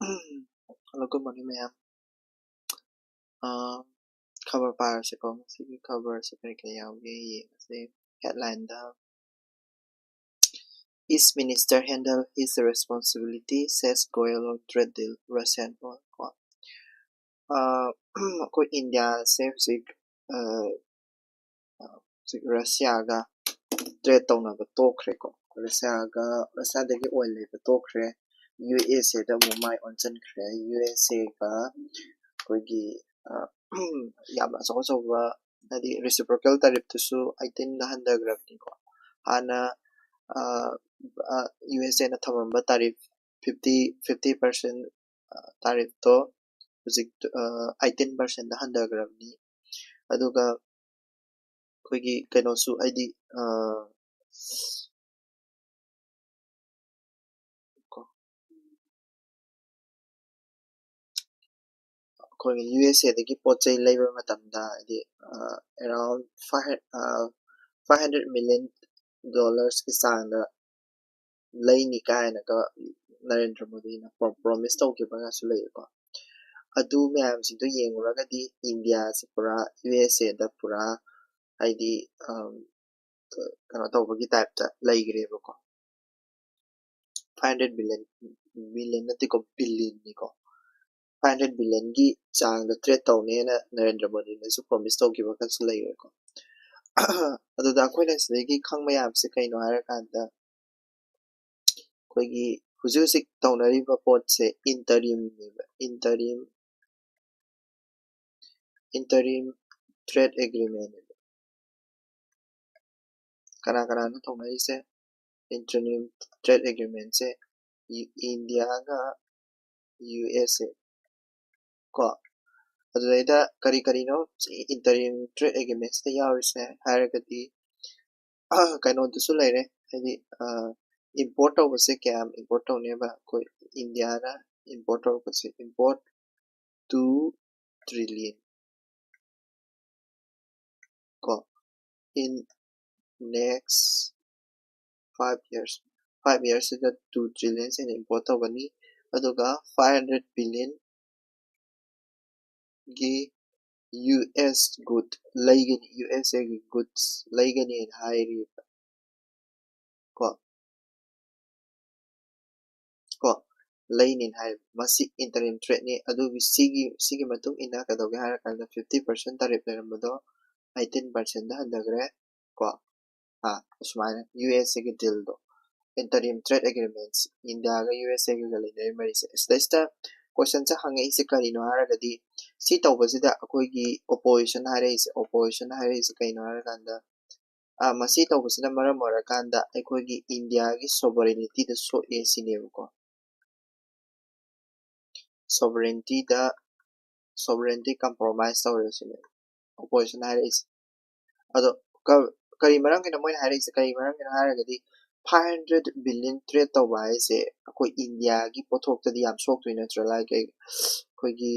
Hello, good morning, ma'am. Cover bar sẽ có một cái cover sẽ phải cái áo cái gì headline đó. Each minister handle his responsibility, says Goyal on trade deal Russian oil. Ko India से Russia ga trade tawna ba tokre ko Russia dagi oil le ba tokre USA da mumai onchen kre USA ga koigi yamna so ba nadi reciprocal tariff tusu I think the 100 gram ni ko ana USA na thamamba tariff 50% tariff to hujik 18% da 100 gram ni aduga koigi kaino su ID koigi USA dagi pochai labor matamda ID around 500 million dollars ki sangda laini kaina ka Narendra Modi na promise tawkiba nga su lay ko adu mayam sinto yenguragadi India se pura USA da pura ID kano tawbagi type ta laygre ko 500 billion na tiko billion ni ko 500 billion gi chang da trade tawne na Narendra Modi na su promise tawkiba ka su lay ko adu da koina sidagi khang mayam se kaino harakanda koigi hujusik tawnariba pot se interim trade agreement kana na tawnari se interim trade agreement se India ga USA ko aduda kari no interim trade agreement se yawise haragati kaino dusu laire hadi import over se kya import होने बा कोई India ना import over से import 2 trillion को in next 5 years is the 2 trillion in import over ni aduga 500 billion gi US good laigani USA goods laigani in high rate ko lainin hai masi interim trade ni adu sigi matung ina ka doge har kan 50% tariff le ramdo 18% da handagre ko usmana USA ke deal do interim trade agreements India ga USA ga gali nei mari se sta question cha hange ise kari no har gadi si tawbasida akoi gi opposition hare is kai no har kanda masi tawbasida mara mara kanda akoi gi India gi sovereignty da so e sinebu ko sovereignty compromise tawresine opposition haris ado kari marang kina moy haris kari marang kina haragadi 500 billion trade tawba ise akoi India gi pothok tadi yam sok tu natural like koi gi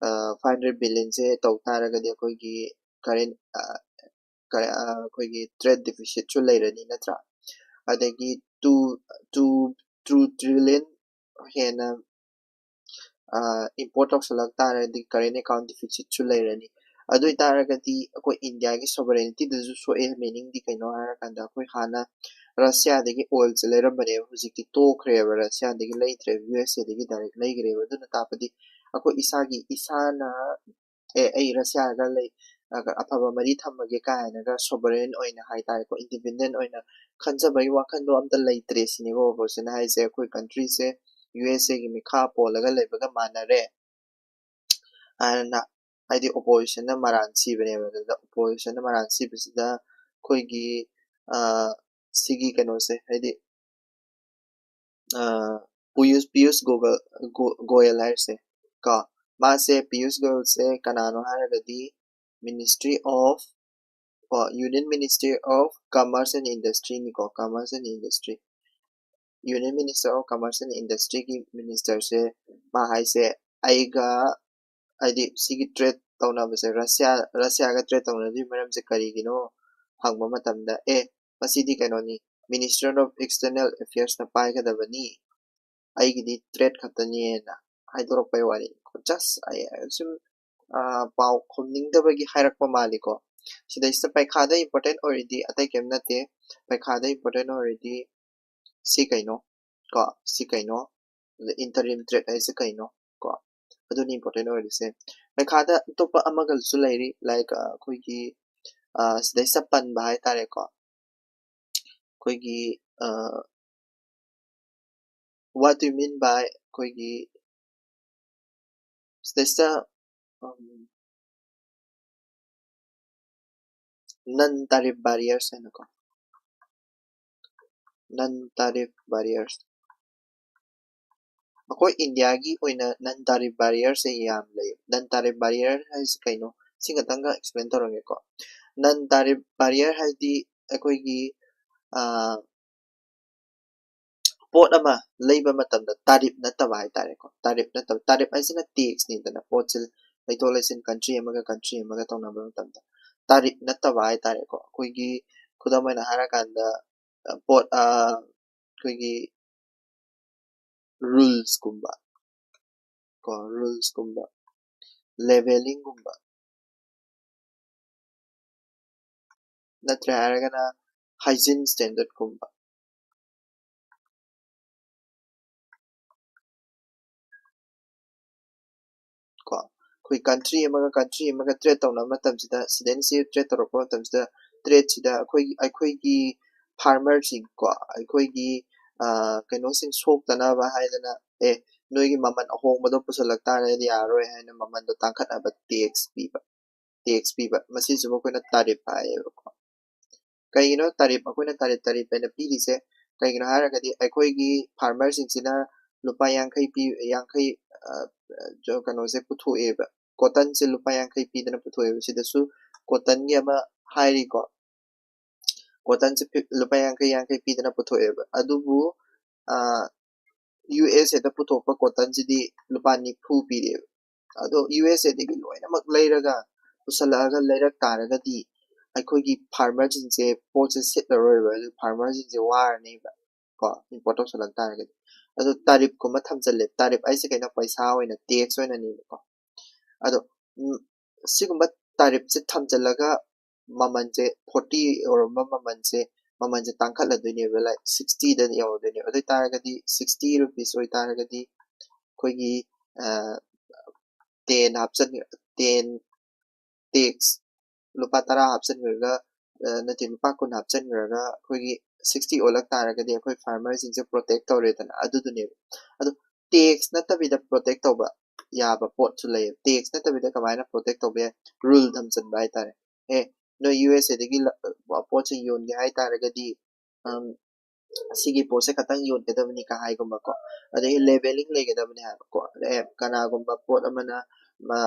500 billion se taw taragadi akoi gi current koi gi trade deficit chu leirani natra adagi 2 trillion hena import of salak taradi current account deficit chu leirani adu taragadi akoi India gi sovereignty du so e meaning di kaino harakanda akoi hana Russia dagi oil se leirambane hujikti tokre Russia dagi leitre USA dagi direct leigre aduna tapadi akoi isana ai Russia ga lei afaba mari thamage kaina ga sovereign oina haitare ko independent oina khanjabai wakhan do amta leitre sinebo bosena haise akoi country se USA gi mikha polaga lebaga manare ana haidi opposition na maran sibene da opposition na maran sibisida koigi sigi kano se haidi Piyush Goyal se ka ma se Piyush Goyal se kanano haragadi Ministry of Union Ministry of Commerce and Industry ni ko Commerce and Industry Union Minister of Commerce and Industry ki minister se mahai se aiga aidi sigi trade tawna base Russia ga trade tawna di maram se karigino hangba matamda masidi kanoni Minister of External Affairs na pai kadabani aigidi trade khatani na haidorokpai wari just I sum pau khomningdabagi hairakpa maliko sida ista paikhada important already atai kem nate paikhada important already si kaino ko si kaino the interim threat ai se kaino ko aduni important already se paikhada topa amagal su lairi like khoigi sida ista pan ba hai tare ko khoigi what do you mean by khoigi sida ista non-tariff barriers hai ko non-tariff barriers ako India gi oina non-tariff barriers se yam lay non-tariff barrier hai se kaino singatanga explain toronge ko non-tariff barrier hai di akoi gi pot ama leiba matamda tariff nataba hai tare ko tariff nataba tariff ai sina tax ni dana pot sil laitolaisin country amaga tona ba matamda tariff nataba hai tare ko akoi gi khudamai na hara kanda pot akoi gi rules kumba ko rules kumba leveling kumba natra haragana hygiene standard kumba ko koi country amaga trade tawna matam sida siden si trade toroko matam sida trade sida akoi gi farmer sing ko akoi gi kaino sing sok tana ba haidana noigi maman ahongmado pusalak tare di aroi haina maman do tangkhat aba tax piba masi subo koina tarif hai ko kaigino tarif akoina tarif ena pirise kaigino haragadi akoi gi farmer sing sina lupa yankai pi yankai jo kano se puthu eba cotton se lupa yankai pi dana puthu eba sida su cotton gi ama hairi ko cotton se lupa yankai pi dana puthu eba adubu USA da puthokpa cotton sidi lupa nifu pi eba ado USA dagi loinamak leiraga usalaga leirak taragadi ꯑꯩꯈꯣꯏꯒꯤ ꯐꯥꯔꯃꯔꯁꯤꯡꯁꯦ ꯄꯣꯠꯁꯦ ꯁꯤꯠꯂꯔꯣꯏꯕ ꯑꯗꯨ ꯐꯥꯔꯃꯔꯁꯤꯡꯁꯦ ꯋꯥꯔꯅꯦꯕ ꯀꯣ import ꯇꯧꯁꯜꯂꯛ ꯇꯥꯔꯒꯗꯤ ꯑꯗꯣ ꯇꯥꯔꯤꯐꯀꯨꯝꯕ ꯊꯝꯖꯜꯂꯦ ꯇꯥꯔꯤꯐ ꯍꯥꯏꯁꯦ ꯀꯩꯅꯣ ꯄꯩꯁꯥ ꯑꯣꯏꯅ ꯇꯦꯛꯁ ꯑꯣꯏꯅꯅꯦꯕꯀꯣ ꯑꯗꯣ ꯁꯤꯒꯨꯝꯕ ꯇꯥꯔꯤꯐꯁꯦ ꯊꯝꯖꯜꯂꯒ ꯃꯃꯜꯁꯦ 40 ꯑꯣꯏꯔꯝꯕ ꯃꯃꯜꯁꯦ ꯇꯥꯡꯈꯠꯂꯗꯣꯏꯅꯦꯕ ꯂꯥꯏꯛ 60ꯗ ꯌꯧꯔꯗꯣꯏꯅꯦꯕ ꯑꯗꯨ ꯑꯣꯏꯇꯥꯔꯒꯗꯤ 60 rupees ꯑꯣꯏꯇꯥꯔꯒꯗꯤ ꯑꯩꯈꯣꯏꯒꯤ 10 ꯍꯥꯞꯆꯟ 10 tax lupa tara hapchangrga nati lupa kun hapchangrga akhoi 60 olak taragadi akhoi farmers inse protect tawredana adudune adu tax natabida protect tawba yaba pot chu lay tax natabida kamaina protect tawbe rule thamchan bai tare no USA dagi pot chu yon gi hai taragadi sigi pose katang yon kedabni ka hai gumba ko adai leveling legedabni ha ko kana gumba pot amana ma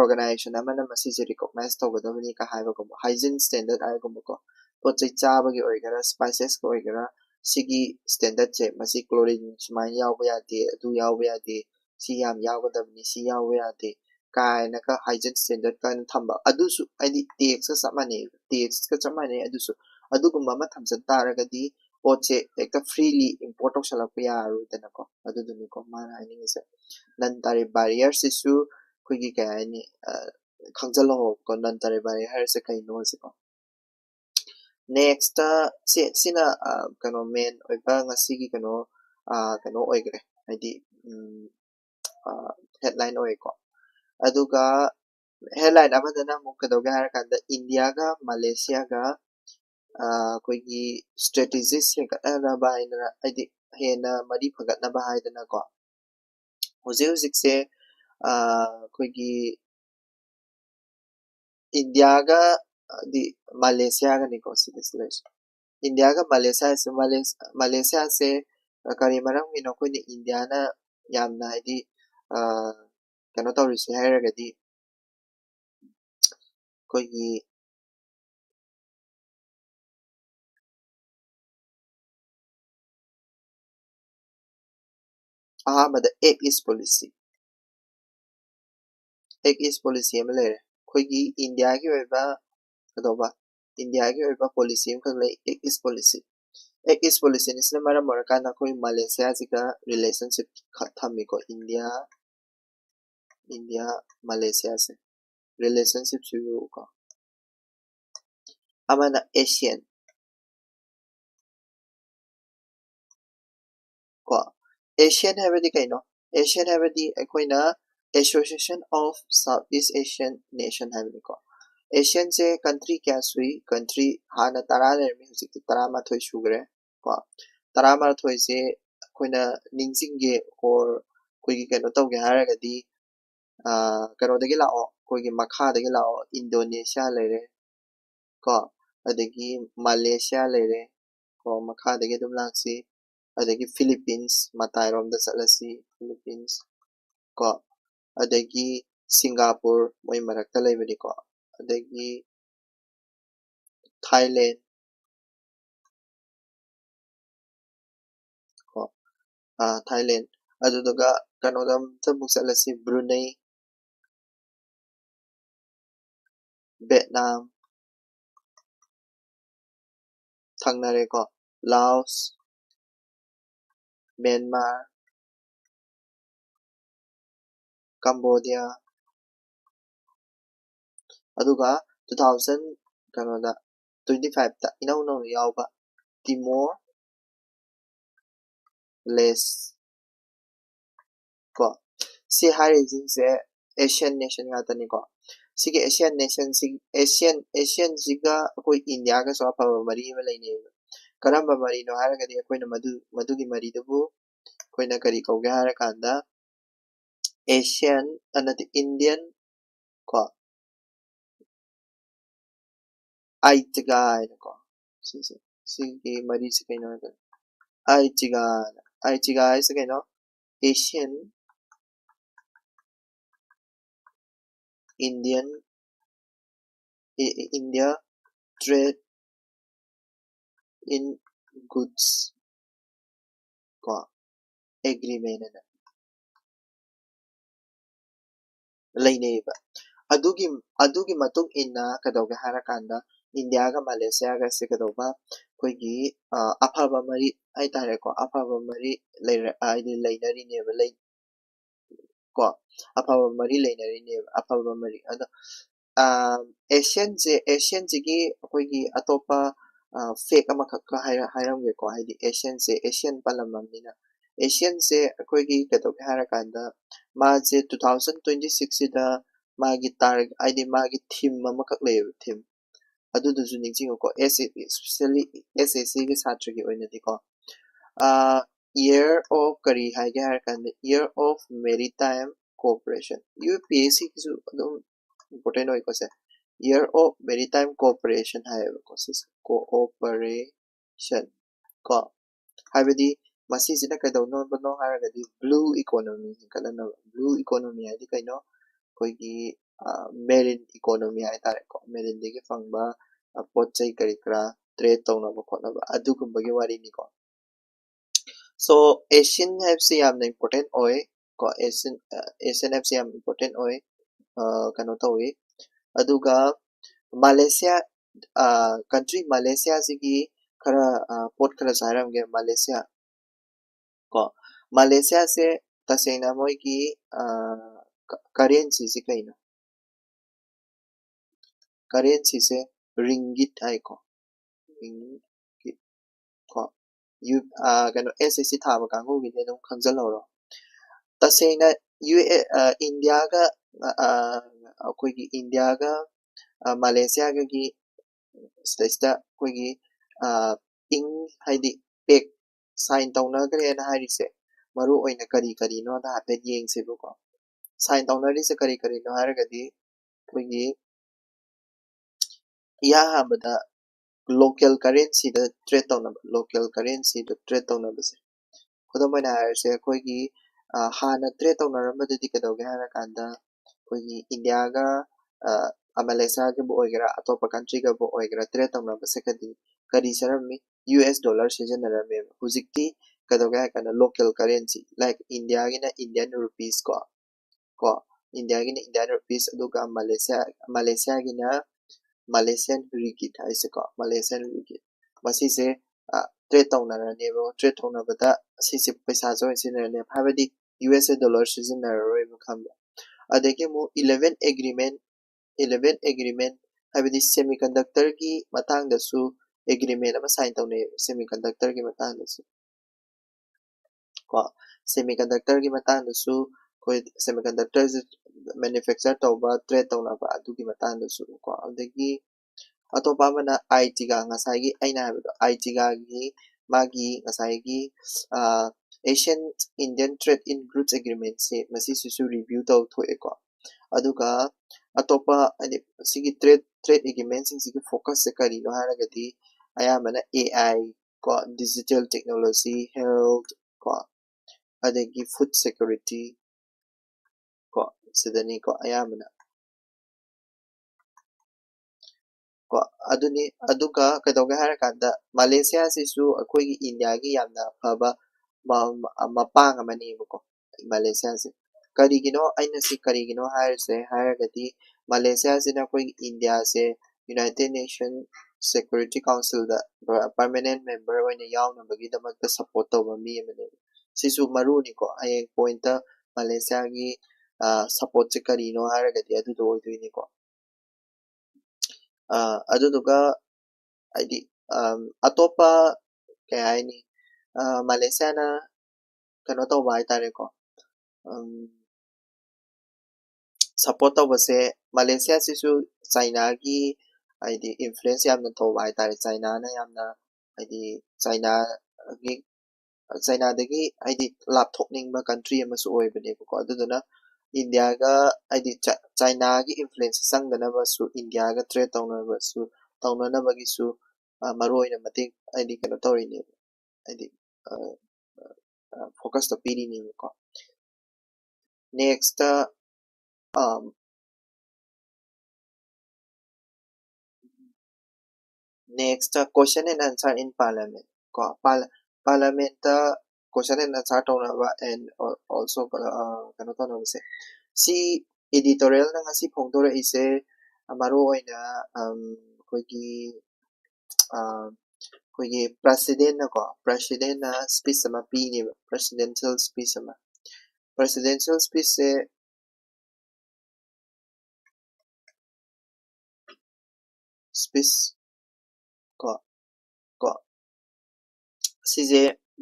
organization amana masise recognize tawgadabni ka hai gumba hygiene standard ai gumba ko pot chai chabagi oigara spices ko oigara sigi standard che masi chlorine sumai yawba yade adu yawba yade si yam yawgadabni si yawba yade kaina ka hygiene standard kan thamba adusu aidi tax ka samane adusu adugumba ma thamsan taragadi potse ekta freely import tawsalakpa yaroidana ko aduduni ko mana hainingise non tariff barriers isu khoigi ka haini khangjalo ko non tariff barrier se kaino se ko next sina kano main oiba ngasigi kano oigre haidi headline oi ko aduga headline amadana mukadawga harakanda India ga Malaysia ga ꯑꯩꯈꯣꯏꯒꯤ ꯁ꯭ꯇ꯭ꯔꯦꯇꯦꯖꯤꯁ ꯍꯦꯟꯒꯠꯅꯅꯕ ꯍꯥꯏꯗꯅ ꯍꯥꯏꯗꯤ ꯍꯦꯟꯅ ꯃꯔꯤ ꯐꯒꯠꯅꯕ ꯍꯥꯏꯗꯅꯀꯣ ꯍꯧꯖꯤꯛꯁꯦ ꯑꯩꯈꯣꯏꯒꯤ ꯏꯟꯗꯤꯌꯥꯒ ꯃꯥꯂꯦꯁꯤꯌꯥꯒꯅꯤꯀꯣ ꯁꯤꯗ ꯂꯩꯔꯤꯁꯦ ꯏꯟꯗꯤꯌꯥꯒ ꯃꯥꯂꯦꯁꯤꯌꯥꯁꯦ ꯀꯔꯤ ꯃꯔꯝꯒꯤꯅꯣ ꯑꯩꯈꯣꯏꯅ ꯏꯟꯗꯤꯌꯥꯅ ꯌꯥꯝꯅ ꯍꯥꯏꯗꯤ ꯀꯩꯅꯣ ꯇꯧꯔꯤꯁꯦ ꯍꯥꯏꯔꯒꯗꯤ ꯑꯩꯈꯣꯏꯒꯤ ꯑꯍꯥꯟꯕꯗ ꯑꯦꯛ ꯏꯁ ꯄꯣꯂꯤꯁꯤ ꯑꯃ ꯂꯩꯔꯦ ꯑꯩꯈꯣꯏꯒꯤ ꯏꯟꯗꯤꯌꯥꯒꯤ ꯑꯣꯏꯕ ꯀꯩꯗꯧꯕ ꯏꯟꯗꯤꯌꯥꯒꯤ ꯑꯣꯏꯕ ꯄꯣꯂꯤꯁꯤ ꯑꯃꯈꯛ ꯂꯩ ꯑꯦꯛ ꯏꯁ policy East policy is na mara morakana koi Malaysia zika relationship thami ko India Malaysia se relationship su ko amana Asian ko Asian habadi kaino Asian habadi akoina Association of Southeast Asian Nation habadi ko Asian se country kya sui country hana tara lermi hujik tara ma thoi sugre ko tara ma thoi se akoina ningsingge or koi kaino tawge haragadi kano dagi lao koi gi makha dagi lao Indonesia lere ko adagi Malaysia lere ko makha dagi dum laksi adagi Philippines matairom da salasi Philippines ko adagi Singapore moi marakta leibani ko adagi Thailand ko Thailand adudaga kanodam tabuk salasi Brunei Vietnam thangnare ko Laos Myanmar Cambodia aduga 2000 kanoda 25 ta inau no yauba Timor Leste ko si harizing se Asian nation nga tani ko sige Asian nation sig Asian siga koi India ga so pa mari ma leine karamba mari no haragadi koina madugi mari dubu koina kari kauge harakanda Asian anati Indian ko Aitiga ko sige mari se kaino Aitiga se kaino Asian Indian India trade in goods ko agreement na laineba adugi matung inna kadawga harakanda India ga Malaysia ga se kadawba koigi afaba mari ai tare ko afaba mari lainari neba lai ko afaba mari lainari neba afaba mari ada Asian gi koigi atopa fake ama khakka hairamge ko haidi Asian palamamnina Asian se koigi kadawga harakanda maje 2026 sida magi target ID magi theme amakak leyo theme aduduju ningjingo ko especially SSC gi satra gi oinadi ko year of kari haige harakanda year of maritime cooperation UPSC kisu adum important oi ko se year of maritime cooperation haeba ko sis cooperation ko habidi masisina kaidawno bano haragadi blue economy kalana blue economy adi kaino koigi marine economy hai tare ko marine degi fangba pochai kari kra trade tawna ba khona ba adugumbagi wari ni ko so Asian have se yamna important oi ko Asian have se yam important oi kano tawi aduga Malaysia country Malaysia sigi khara port khara sairamge Malaysia ko Malaysia se tasena moi ki currency se kaino currency se ringgit ai ko ringgit ko you kano SSC thaba kangu gi ne dum khangjaloro tasena India ga koigi India ga Malaysia ga gi sida koigi ing haidi pek sign tawnagre na harise maru oina kari no da hapet yengse ko sign tawnari se kari no haragadi koigi ya habada local currency da trade tawna local currency da trade tawna base kodamana harse koigi hana trade tawna ramadi kadawge harakanda koigi India ga Malaysia ga bo oigera atopa country ga bo oigera trade tawna base kari sarami US dollar sijanarame hujikti kadawge hakana local currency like India gina Indian rupees ko India gina Indian rupees aduga Malaysia gina Malaysian ringgit haise ko Malaysian ringgit masise trade tꯧꯅꯔꯅꯦꯕ trade tꯧꯅꯕꯗ ꯁꯤꯁꯤ ꯄꯩꯁꯥꯁꯨ ꯑꯣꯏꯅ ꯁꯤꯖꯤꯟꯅꯔꯅꯦꯕ ꯍꯥꯏꯕꯗꯤ USA dollar ꯁꯤꯖꯤꯟꯅꯔꯔꯣꯏꯕ ꯈꯪꯕ ꯑꯗꯒꯤ ꯑꯃꯨꯛ 11 agreement ꯍꯥꯏꯕꯗꯤ semiconductorꯒꯤ ꯃꯇꯥꯡꯗꯁꯨ agreement ꯑꯃ sign ꯇꯧꯅꯩꯕ semiconductorꯒꯤ ꯃꯇꯥꯡꯗꯁꯨ ꯀꯣ semiconductorꯒꯤ ꯃꯇꯥꯡꯗꯁꯨ ꯑꯩꯈꯣꯏ semiconductor manufacture ꯇꯧꯕ trade ꯇꯧꯅꯕ ꯑꯗꯨꯒꯤ ꯃꯇꯥꯡꯗꯁꯨ ꯀꯣ ꯑꯗꯒꯤ ꯑꯇꯣꯞꯄ ꯑꯃꯅ ITꯒ ꯉꯁꯥꯏꯒꯤ ꯑꯩꯅ ꯍꯥꯏꯕꯗꯣ ITꯒꯒꯤ ꯃꯥꯒꯤ ꯉꯁꯥꯏꯒꯤ Asian Indian Trade in Goods Agreement say ꯃꯁꯤꯁꯤꯁꯨ review ꯇꯧꯊꯣꯛꯑꯦꯀꯣ ꯑꯗꯨꯒ ꯑꯇꯣꯞꯄ ꯍꯥꯏꯗꯤ ꯁꯤꯒꯤ trade agreement ꯁꯤꯡꯁꯤꯒꯤ focus ꯁꯦ ꯀꯔꯤꯅꯣ ꯍꯥꯏꯔꯒꯗꯤ ꯑꯌꯥꯝꯕꯅ AI ꯀꯣ digital technology health ꯀꯣ ꯑꯗꯒꯤ food security ꯀꯣ ꯁꯤꯗꯅꯤ ꯀꯣ ꯑꯌꯥꯝꯕꯅ ꯀꯣ ꯑꯗꯨꯅꯤ ꯑꯗꯨꯒ ꯀꯩꯗꯧꯒꯦ ꯍꯥꯏꯔꯀꯥꯟꯗ ꯃꯥꯂꯦꯁꯤꯌꯥꯁꯤꯁꯨ ꯑꯩꯈꯣꯏꯒꯤ ꯏꯟꯗꯤꯌꯥꯒꯤ ꯌꯥꯝꯅ ꯐꯕ ꯃꯄꯥꯡ ꯑꯃꯅꯦꯕꯀꯣ ꯃꯥꯂꯦꯁꯤꯌꯥꯁꯦ ꯀꯔꯤꯒꯤꯅꯣ ꯑꯩꯅ ꯁꯤ ꯀꯔꯤꯒꯤꯅꯣ ꯍꯥꯏꯔꯤꯁꯦ ꯍꯥꯏꯔꯒꯗꯤ ꯃꯥꯂꯦꯁꯤꯌꯥꯁꯤꯅ ꯑꯩꯈꯣꯏꯒꯤ ꯏꯟꯗꯤꯌꯥꯁꯦ ꯌꯨꯅꯥꯏꯇꯦꯠ ꯅꯦꯁꯟ ꯁꯦꯀ꯭ꯌꯨꯔꯤꯇꯤ ꯀꯥꯎꯟꯁꯤꯜꯗ ꯄꯔꯃꯅꯦꯟ ꯃꯦꯝꯕꯔ ꯑꯣꯏꯅ ꯌꯥꯎꯅꯕꯒꯤꯗꯃꯛꯇ ꯁꯞꯄꯣꯔꯠ ꯇꯧꯕ ꯃꯤ ꯑꯃꯅꯦꯕ ꯁꯤꯁꯨ ꯃꯔꯨꯅꯤꯀꯣ ꯍꯌꯦꯡ ꯄꯣꯏꯟꯇ ꯃꯥꯂꯦꯁꯤꯌꯥꯒꯤ ꯁꯞꯄꯣꯔꯠꯁꯦ ꯀꯔꯤꯅꯣ ꯍꯥꯏꯔꯒꯗꯤ ꯑꯗꯨꯗꯣ ꯑꯣꯏꯗꯣꯏꯅꯤꯀꯣ ꯑꯗꯨꯗꯨꯒ ꯍꯥꯏꯗꯤ ꯑꯇꯣꯞꯄ ꯀꯩ ꯍꯥꯏꯅꯤ ꯃꯥꯂꯦꯁꯤꯌꯥꯅ ꯀꯩꯅꯣ ꯇꯧꯕ ꯍꯥꯏꯇꯥꯔꯦꯀꯣ ꯁꯞꯄꯣꯔꯠ ꯇꯧꯕꯁꯦ ꯃꯥꯂꯦꯁꯤꯌꯥꯁꯤꯁꯨ ꯆꯥꯏꯅꯥꯒꯤ ꯍꯥꯏꯗꯤ ꯏꯟꯐ꯭ꯂꯨꯌꯦꯟꯁ ꯌꯥꯝꯅ ꯇꯧꯕ ꯍꯥꯏꯇꯥꯔꯦ ꯆꯥꯏꯅꯥꯅ ꯌꯥꯝꯅ ꯍꯥꯏꯗꯤ ꯆꯥꯏꯅꯥꯗꯒꯤ ꯍꯥꯏꯗꯤ ꯂꯥꯞꯊꯣꯛꯅꯤꯡꯕ ꯀꯟꯇ꯭ꯔꯤ ꯑꯃꯁꯨ ꯑꯣꯏꯕꯅꯦꯕꯀꯣ ꯑꯗꯨꯗꯨꯅ ꯏꯟꯗꯤꯌꯥꯒ ꯍꯥꯏꯗꯤ ꯆꯥꯏꯅꯥꯒꯤ ꯏꯟꯐ꯭ꯂꯨꯌꯦꯟꯁ ꯆꯪꯗꯅꯕꯁꯨ ꯏꯟꯗꯤꯌꯥꯒ ꯇ꯭ꯔꯦड ꯇꯧꯅꯅꯕꯒꯤꯁꯨ ꯃꯔꯨ ꯑꯣꯏꯅ ꯃꯇꯦꯡ ꯍꯥꯏꯗꯤ ꯀꯩꯅꯣ ꯇꯧꯔꯤꯅꯦꯕ ꯍꯥꯏꯗꯤ ꯐꯣꯀꯁꯇꯣ ꯄꯤꯔꯤꯅꯦꯕꯀꯣ next question and answer in parliament ko parliament ta question and answer tawna and also kano tawna se si editorial na ngasi phongdore ise maro oina koigi president na ko president na speech ama pi ni presidential speech se speech ko ko sije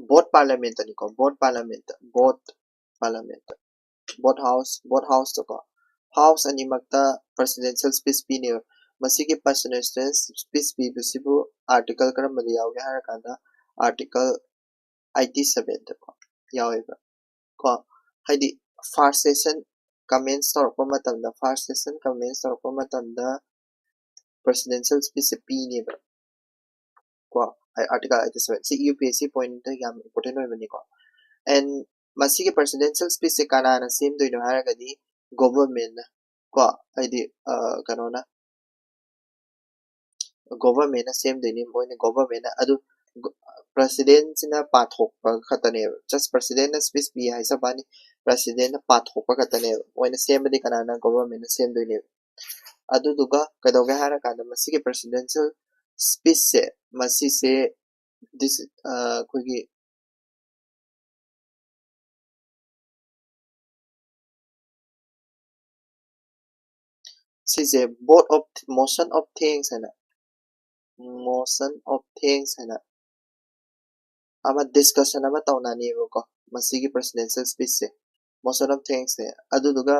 both parliament ni ko both parliament both house to ko house ani makta presidential speech pi ne masigi presidential speech pi bisibu article karam yawge harakanda article 87 ko yawega ko haidi first session comments torpa matamda first session comments torpa matamda presidential speech pi ne ko article 87 si UPSC point yam important oibani ko and masigi presidential speech se kanana semdoino haragadi government ko haidi kanona government semdoini moina government adu president sina pathokpa khatane just president na speech bi haisa bani president na pathokpa khatane moina semdi kanana government na semdoini adu duga kadoga hara kada masigi presidential speech se masi se this koigi sise board of motion of things and motion of things and ama discussion ama tawnani ko masigi presidential speech se motion of things se aduduga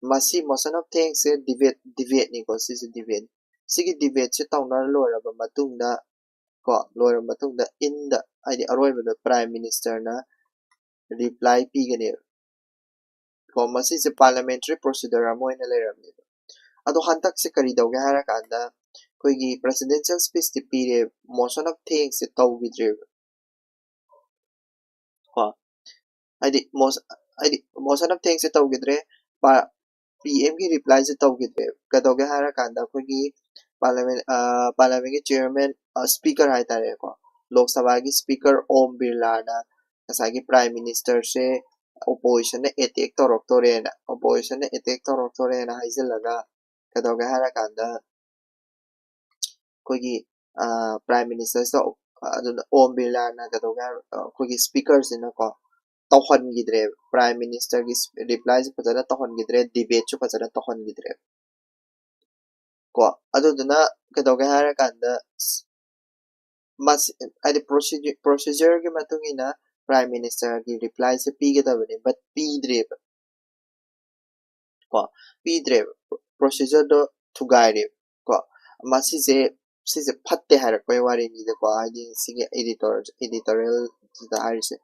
masi motion of things se debate ni ko sisi debate sigi debate se tawnar loraba matungda ko loraba matungda in the id aroibada prime minister na reply pigane ko masi se parliamentary procedure amoina leramni ado hantak se kari dawge harakanda koigi presidential speech ti pire motion of things se tawgidre ko id motion of things se tawgidre PM की reply से तौगिदे कदोगे हारा कांदा कोगी parliament के chairman speaker हाय तारे को लोकसभा की speaker Om Birla ना कसागी prime minister से opposition ने अटैक तोरे ना हाइजे लगा कदोगे हारा कांदा कोगी प्राइम मिनिस्टर से aduna Om Birla na kadoga kogi speakers ina ko tawhan gidre prime minister gi replies pajana tawhan gidre debate chu pajana tawhan gidre ko aduna kadoga hara kanda mas adi procedure gi matung ina prime minister gi reply se pigedabani but pidre ko pidre procedure do thugaire ko masise sise phatte har koi wari ni de ko adi sige editorial da harise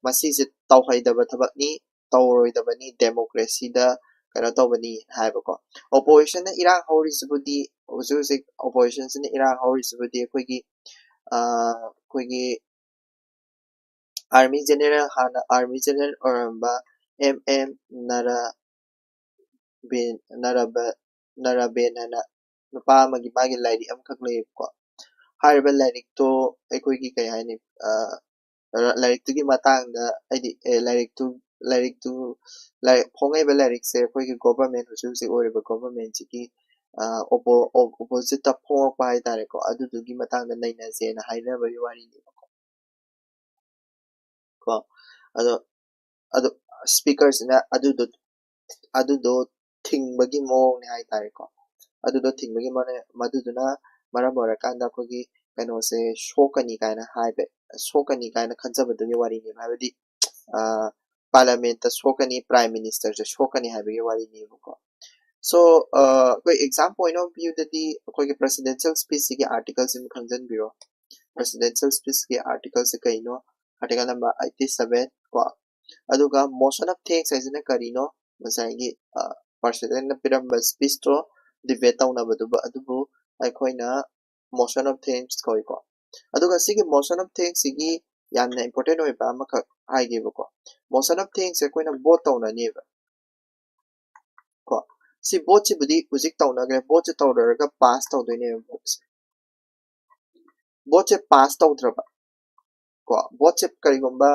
masise tawhaidaba thabak ni tawroidabani democracy da kana tawbani haiba ko opposition na irang haurisbudi usuzik opposition na irang haurisbudi koigi koigi army general hana army general oramba nara ben naraben hana nupa amagi magi lairi amkhak lay ko hariba lairi to aikoigi kay haini like तुगी matang da adi like तु phongai ba like se koi ki government hu se ore ba government ki opposite ta phong pa hai tare ko adu tugi matang da naina se na haina ba wari ni ko ado ado speakers na adu do thing bagi mo ne hai tare ko adu do thing bagi mo ne madu duna maram ora kanda ko gi kano se shokani kaina haibe shokani kaina khanjabadagi wari ni bhabadi parliament ta shokani prime minister je shokani habagi wari ni ko so koi exam point of view dadi koi ke presidential speech ki articles in khangjan biro presidential speech ki articles se kaino article number 87 ko aduga motion of thanks aisina karino masai president na piramba speech to debate tauna badu adubu aikoina motion of thanks koi ko aduga sigi motion of thanks sigi yamna important oi ba amaka haige ko motion of thanks aikoina vote tauna ne ba ko si vote si budi ujik tauna ga vote tawraga pass tawdoi ne vote pass tawdraba ko vote karigomba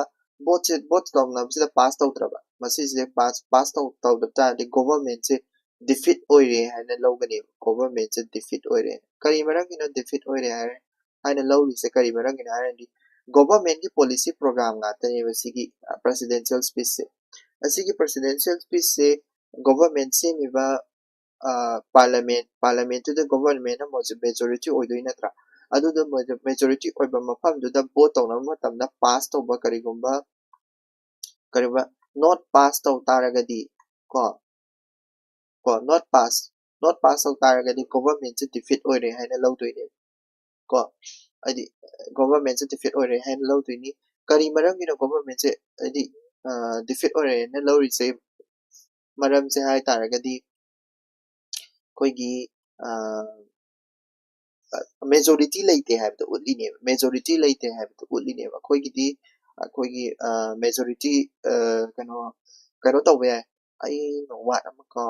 vote tawna sida pass tawdraba masi se pass tawda ta de government se defeat oire hana logani government se defeat oire kari marangina defeat oire haina lawri se kari marangina harandi government ki policy program nga tane wasigi presidential speech se asigi presidential speech se government se miba parliament to the government na majority oidoi natra adu the majority oiba mafam du da vote tawna matamna pass tawba karigomba kariba not pass taw taragadi ko not pass taw taragadi government se defeat oire haina lawdoi ne ko adi government se defeat oire haina lawdoi ni kari marangina government se adi defeat oire na lawri se maram se hai taragadi koigi majority leite have the ulli ne majority leite have the ulli ne koigi di koigi majority kano tawbe ai no wat am ko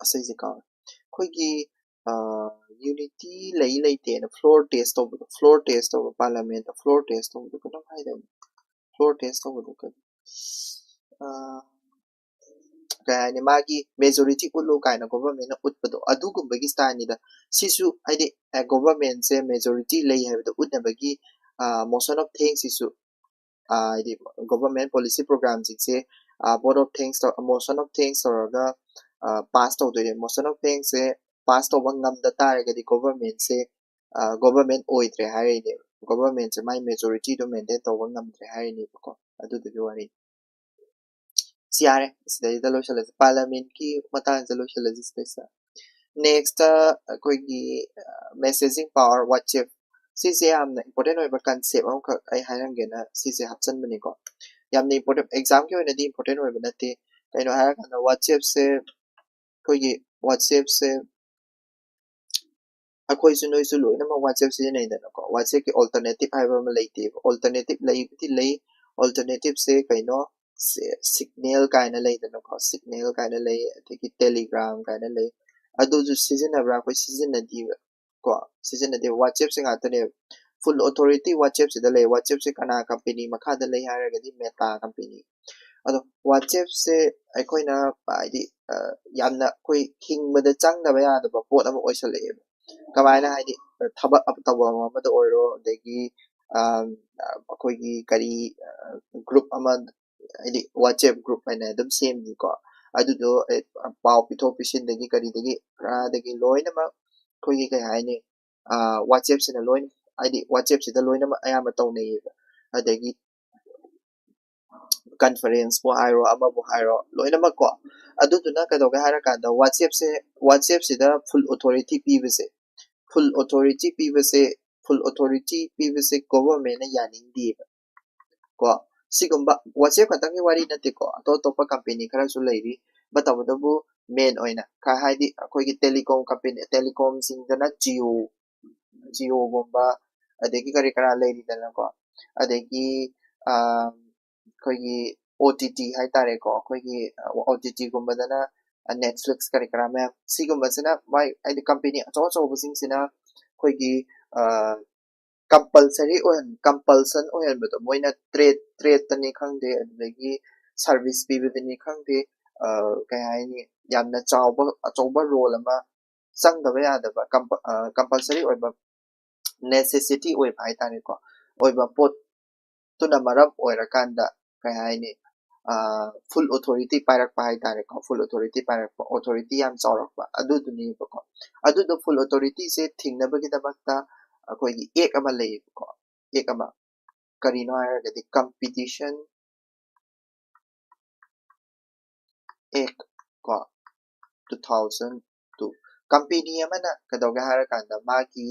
asai se ka koigi unity leite na floor test of parliament floor test of the kana hai floor test of the kani magi majority ulu kaina government na utpado adugumbagi style ni da sisu aidi government se majority lei habda utnabagi motion of thanks sisu aidi government policy programs se board of thanks to motion of thanks or pass to the motion of thanks se pass to ngam da taragadi government se government oidre hari ne government se my majority do maintain to ngam tre hari ne ko adu du wari siare sidai da local parliament ki matang da local sa next koigi messaging power whatsapp sise amna important oi ba concept am ai hairangena sise hapchan bani ko yamna important exam ki oina di important oi banate kaino hairangana whatsapp se koigi whatsapp se akoi su noi su loina ma whatsapp se nei da ko whatsapp ki alternative haiba ma leite alternative lei ti lei alternative se kaino signal kind of lay the no signal kind of lay take telegram kind of lay adu ju season abra ko season na di ko season na di whatsapp sing atane full authority whatsapp se lay whatsapp se kana company makha da lay haraga di meta company ado whatsapp se aikoina paidi yamna koi king bada chang da ba ya da pot ama oisale kamaina haidi thaba up tawa ma da oiro degi akoigi kari group ama haidi whatsapp group aina dum same ni ko adudo pau pito pisin degi kari degi loina ma koigi kai haini whatsapp se na loin haidi whatsapp se da loina ma ayama tawnei adegi conference po hairo ama po hairo loina ma ko aduduna kadoga harakanda whatsapp se da full authority pibese full authority pibese full authority pibese government na yaning di ko sigumba whatsapp katangi wari nate ko to pa company khara su leiri batabudabu main oina ka haidi akoigi telecom company telecom singdana Jio gumba adegi kari kara leiri dana ko adegi koigi OTT hai tare ko koigi OTT gumba dana Netflix kari kara me sigumba sina mai ai company acho busing sina koigi compulsion ohen beto moina trade tani khangde adegi service pibedani khangde kai haini yamna chawba role ama changdaba yadaba compulsory oiba necessity oiba hai tare ko oiba pot tuna maram oirakanda kai haini full authority pairakpa hai tare ko full authority pairakpa authority yam chawrakpa aduduni ko adudo full authority se thingnabagi dabakta akoigi ek ama lay ko ek ama karino hairagadi competition ek ko 2002 company amana kadoga harakanda magi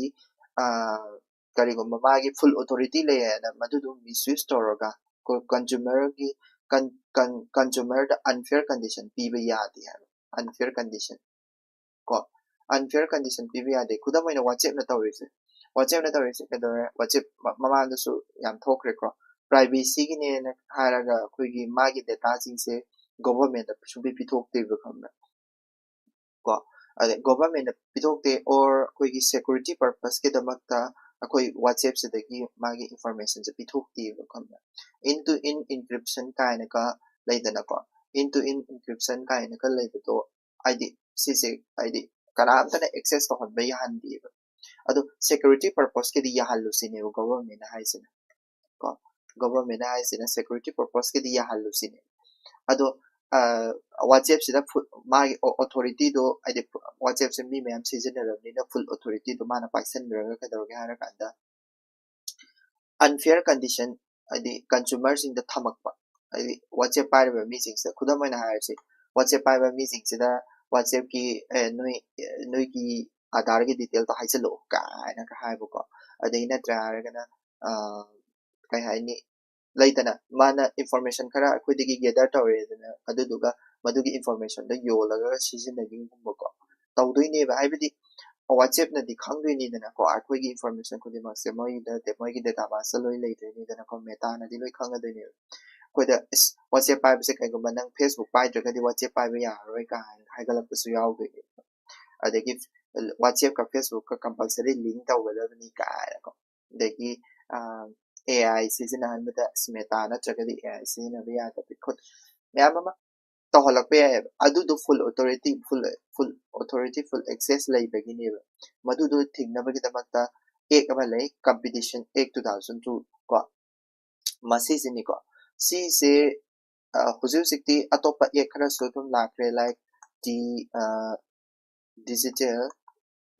karigumba magi full authority layana madudu misuse toroga ko consumer the unfair condition piba yadi unfair condition ko unfair condition piba yadi kudamoina whatsapp na tawrise whatsapp na tawrise kadore whatsapp mamanda su yam thokre ko privacy gi ne haraga koigi magi data singse government da shubi pithokte ba khamna ko ade government da pithokte or koigi security purpose ke damakta akoi whatsapp se dagi magi information se pithokte ba khamna into in encryption kaina ka laidana ko into in encryption kaina ka laibato id sise id kanamtana access to honba yahandi ba ado security purpose ke di yahallu sine government haisina ko government haisina security purpose ke di yahallu sine ado whatsapp sida my authority do ade whatsapp se mi ma'am seasonalni na full authority do mana paisen raga kadawga hara kanda unfair condition ade consumers in the thamakpa ade whatsapp paiba meetings da khudamaina haise whatsapp paiba meetings da whatsapp ki noi ki आधार की detail तो हाइसे लो काना का हाइबो को अदेना ट्रारगना kai haini laitana mana information khara akhudigi gather tawredana aduduga madugi information da yolaga seasonaging gumba ko tawdoine ba haibidi whatsapp na di khangdoi ni dana ko akhudigi information khudi makse moi da data base loi leitoi ni dana ko meta na di loi khangadoi ni ko da whatsapp pai bse kai gumba nang facebook pai draga di whatsapp pai ba ya roi ka haigalap su yaw doi adagi WhatsApp ka Facebook ka compulsory link tawgadabani kaayako dagi AI sisinahanda smeta na chagadi AI sisinaba yada bikot mayama tawhalakpa ya adu do full authority full access lay bagini ba madu do thingnabagi damakta ek ama lay competition ek 2002 ko masisini ko si se hujusik atopa ek khara sultum lakre like the digital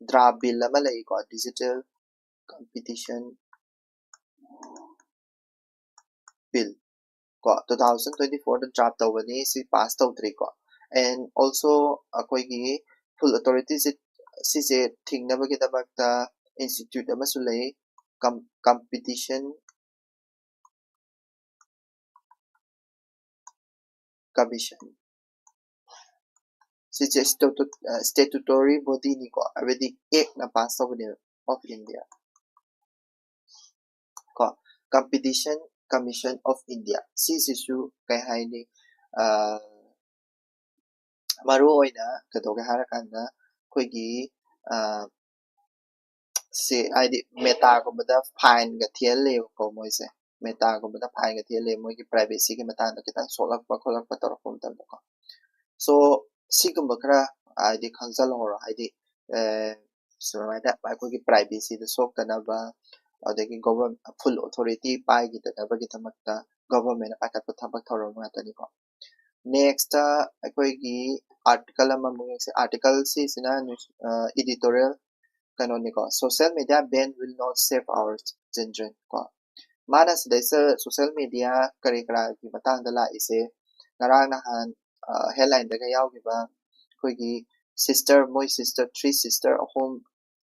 draft bill ama lay ko digital competition bill ko 2024 the draft tawani si pass tawdri ko and also akoigi full authority si se thingnabagi damakta institute ama sulay competition commission si statutory body ni ko already ek na pass tawani of India ko competition Commission of India sisisu kai haini maru oina kadoge harakanda koigi se aidi meta ko bada fine ga thielle ko moise meta ko bada fine ga thielle moi ki privacy ki mata da kita solak pa kholak pa tor ko tam ko so sigum bakra aidi khansal hor aidi so da ba ko ki privacy da sok kana ba adagi government full authority pai gi da ba gi tamakta government pa ka thabak thoro ma ta ni ko next akoi gi article ama mung se article si sina editorial canonical social media ban will not save our children ko mana sidai social media kari kara ki matang da la ise ngarang na han headline da ga yaw gi ba koi gi sister moi sister three sister home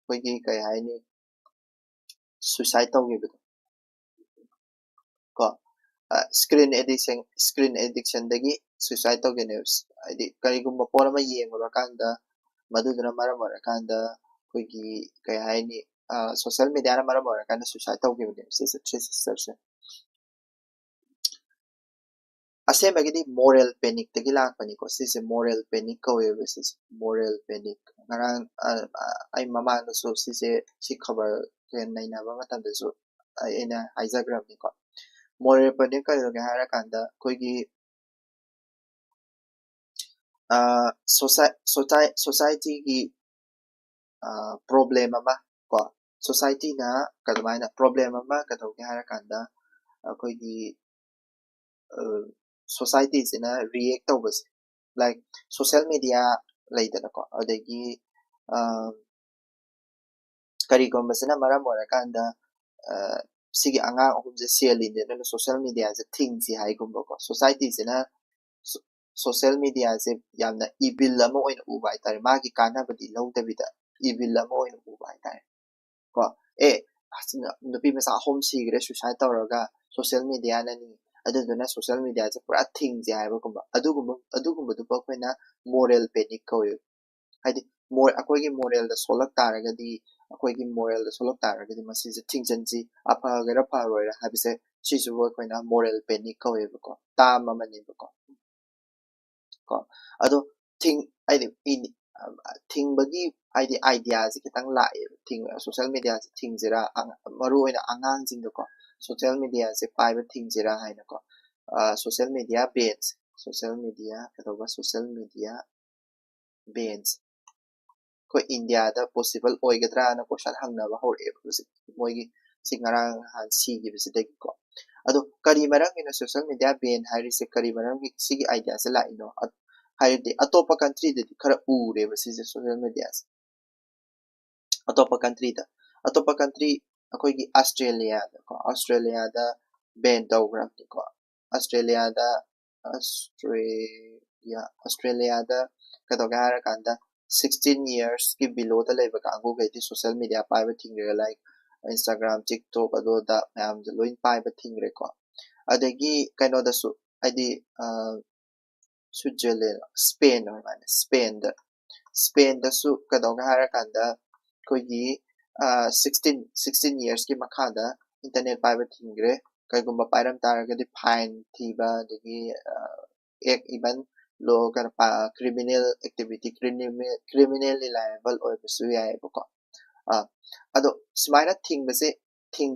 koi gi kai hai ni suicide tau gi ko screen addiction dagi suicide tau gi news adi kari gumba pora ma yeng ra kanda maduduna mara mara kanda koi gi kai hai ni social media na mara mara kanda suicide tau gi news is three sisters asembagidi moral panic tagi lakpani ko sise moral panic ko versus moral panic ngarang ai mama no so sise si khabar ken naina ba matam de so ai ena haizagram ni ko moral panic ka ga hara kanda koi gi society gi problem ama ko society na kadamaina problem ama ka to ga hara kanda koi gi society is in a react tawbas like social media laidana ko adagi kari gomba sina mara mora kanda sigi anga ohumje selin de no social media as a thing si hai gomba ko society sina social media se yamna evil lama oin u bai tar ma ki kana badi law da bida evil lama oin u bai tar ko asina nupi masa home si gre suicide tawraga social media na ni aduduna social media se pura thing je hai ba gomba adugumba du pa koina moral panic ko haidi more akoi gi moral da solak taragadi akoi gi moral da solak taragadi masi je thingjanji apa gara pa roira habise chisu wo koina moral panic ko ko ta mama ni ko ko ado thing aidi in thing bagi aidi idea ji kitang la thing social media ji thing jira maru oina angang jing ko social media se pai ba thing jira haina ko social media bans social media katoba social media bans ko India da possible oigadra na question hangnaba hore moigi singarang han si gi biside ko ado kari marang ina social media ban hari se kari marang gi sigi idea se la ino hari de atopa country de khara ure basi social media atopa country akoi gi Australia da ban tawgram ko Australia da kadogara kanda 16 years ki below the level ka go gaiti social media pai ba thing re like Instagram TikTok ado da am the loin pai ba thing re ko adagi kaino da su id Switzerland Spain or man Spain da su kadogara kanda ko gi 16 years ki makada internet pai ba thing re kai gumba pairam taraga di fine thiba dagi ek iban lo kan pa criminal activity criminally liable or pursue ya ko ado smaina thing base thing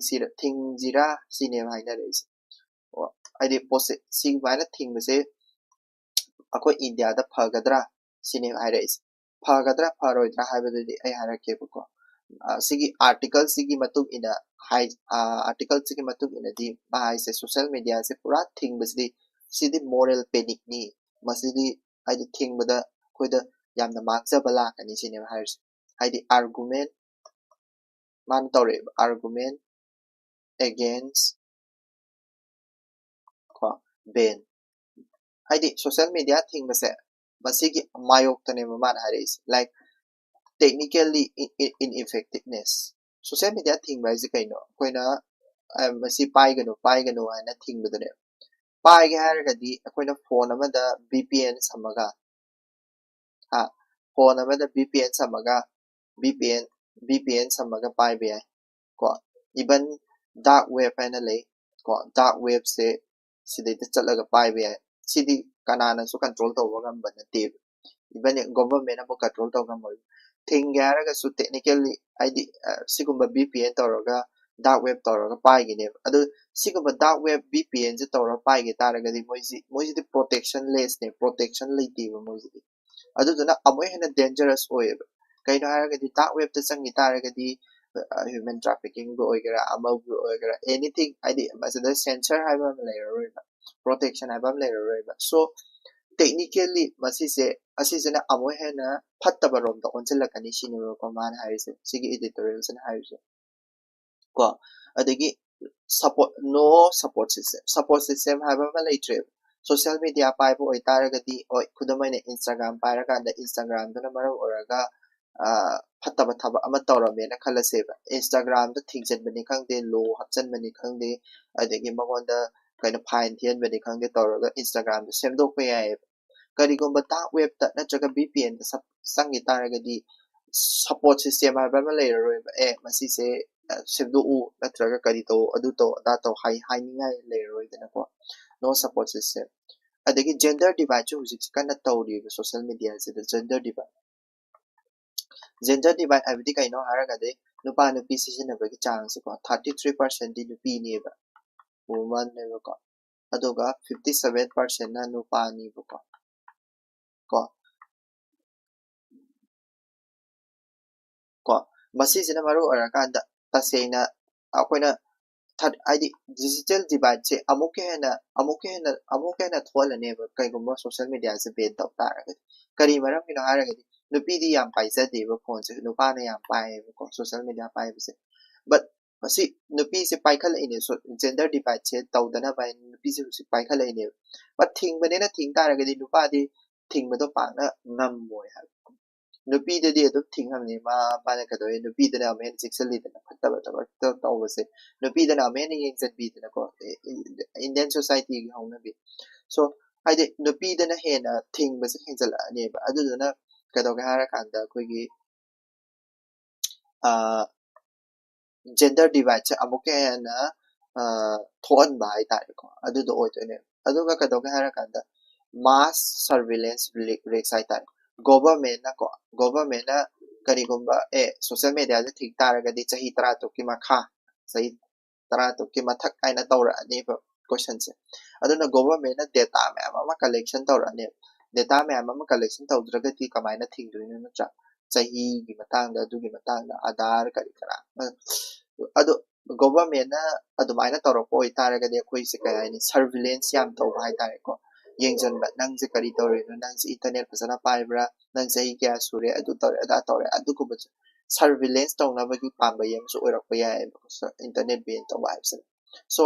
jira sine haina reis ide pose sing maina thing base ako India da phagadra sine hai reis phagadra pharoidra haibadi ai harake ko sigi article sigi matuk ina hai article sigi matuk ina di bahai se social media se pura thing basdi sidi moral panic ni masidi haidi thing bada koida yamna maksa bala kani sine hires haidi argument man tore argument against ko ban haidi social media thing base masigi mayok tane man hires like technically ineffectiveness social media thing ba is kaino koina masi paigano ana thing badane paige haragadi akoina phone amada VPN samaga phone amada VPN samaga VPN samaga paibe ko even dark web ana lay ko dark web se sidai ta chalaga pai be sidi kanana su control tawba ngamba nate even government abo control taw ngamba thing yaraga su technically id sigumba VPN tawraga dark web tawraga pai gine adu sigumba dark web VPN je tawra pai ge taraga di moisi protection less ne protection leiti ba moisi adu duna amoy hena dangerous oeba kaino haraga di dark web ta sangi taraga di human trafficking bu oigera ama bu oigera anything id masada censor haiba layer protection haiba layer so technically masise asisena amoy hena phattaba rom da onselakani sini ko man haise sigi editorial sen haise ko adagi support no support system haiba ma laitre social media pai bo oitaragadi oi khudamaine instagram pairaga da instagram dana mara oraga phattaba thaba ama tawramena khalaseba instagram da thingchen bani khangde lo hapchan bani khangde adagi magonda kaina fine thian bani khangde tawraga instagram da semdok pe yae karigomba dark web ta natraga VPN da sangi taragadi support system haiba ma leiroi masi se semdo u natraga kari to adu to da to hai ningai leiroi dana ko no support system adagi gender divide chu hujik kana tawri social media se the gender divide abdi kaino haraga de nupa nupi sisina bagi chance ko 33% di nupi ni ba woman ne ko aduga 57% na nupa ni ko ko masisina maru arakanda tasena akoina id digital divide se amuke na thola ne ba kai gumba social media se be taw taraga kari maram kino haraga di nupi di yam paisa de ba phone se nupa na yam pai ko social media pai se but masi nupi se pai khala ine so gender divide se taw dana ba nupi se pai khala ine but thing bane na thing taraga di nupa di thing ma to pa na ngam moy ha nupi de di adum thing ham ni ma pa na ka do nupi de na men sexually de na phatta ba ta taw ba se nupi de na men yin zat bi de na ko Indian society gi hong na bi so haide nupi de na he na thing ba se khin jala ne ba adu na ka do ga hara kan da ko gi gender divide se amuke na thon ba ai ta ko adu do oi to ne adu ga ka do ga hara kan da mass surveillance risk ai ta government na ko government na karigumba social media je thik taraga di chahi tara to ki makha sahi tara to ki mathak aina tawra ani ba question se aduna government na data me ama collection tawra ne data me ama collection tawdraga ti kamaina thing duina na cha chahi gi matang da du gi matang da adar kari kara adu government na adumaina tawra ko itaraga de koi se kai ni surveillance yam tawba hai tare ko yengjanba nang je kari tawre nang je internet pasana paibra nang sahi kya sure adu tawre ada tawre adu ko ba surveillance tawna ba gi pamba yam so orak pa ya internet bin tawba habsan so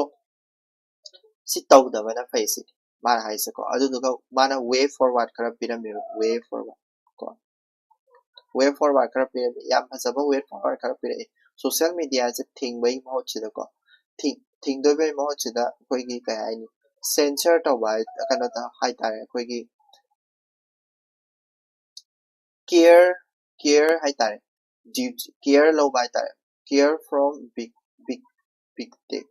si tawda bana face mara haise ko adu duga mana way forward kara pyramid way forward ko way forward kara pyramid yam hasaba way forward kara pyramid social media je thing bai mo chida ko thing do bai mo chida koi gi kai ai ni censor tawba kana ta hai tare koi gi care hai tare care lo bai tare care from big take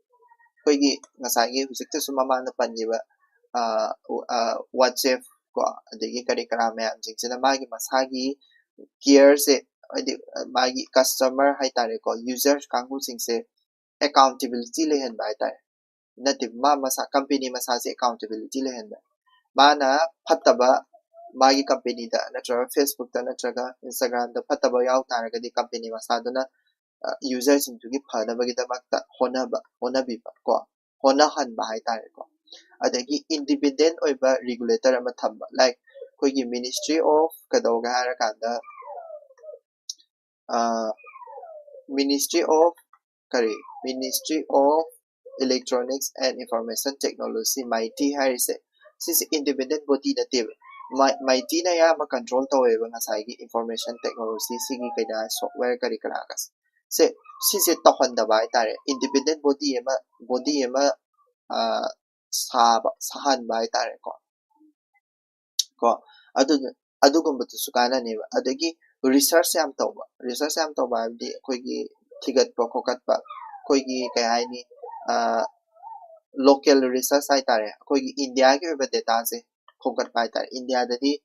koi gi ngasai gi husik te suma mang na pan gi ba WhatsApp ko adagi kari kara me jing china magi masagi care se magi customer hai tare ko users kangu sing se accountability le hen bai tare native masa company masa se accountability le hen ba mana phattaba magi company da natraga Facebook da natraga Instagram da phattaba yaw taraga di company masa duna users into gi phana bagi da makta honabi ba ko hona han ba hai tare ko adagi independent oiba regulator ama thamba like koi gi ministry of kadoga hara kanda ministry of Ministry of Electronics and Information Technology MIT harise sisi independent body na tebe MIT na ya ma control taweba ngasai gi information technology sigi kaida software kari karagas se sisi tahonda ba tare independent body ema sahan ba tare ko adu gumba tu sukana ne adagi research yam tawba di koi gi thigat pa khokat pa koi gi kai ai ni local research haitare koi India ki oiba data se khongat pai tare India dadi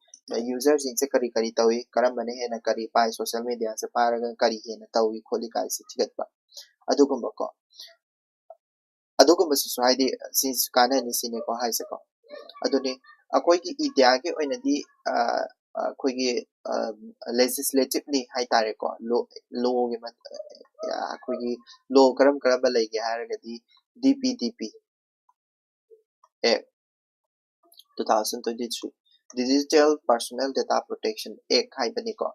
users in se kari kari tawi karam bane hena kari pai social media se paraga kari hena tawi kholi kai se chigat pa adugumba ko adugumba su haidi since kana ni sine ko hai se ko aduni akoi ki India ki oina di koi ki legislatively haitare ko law gi mat koi ki law karam karam ba lei ge haraga di DPDP Act 2023 Digital Personal Data Protection Act haibani ko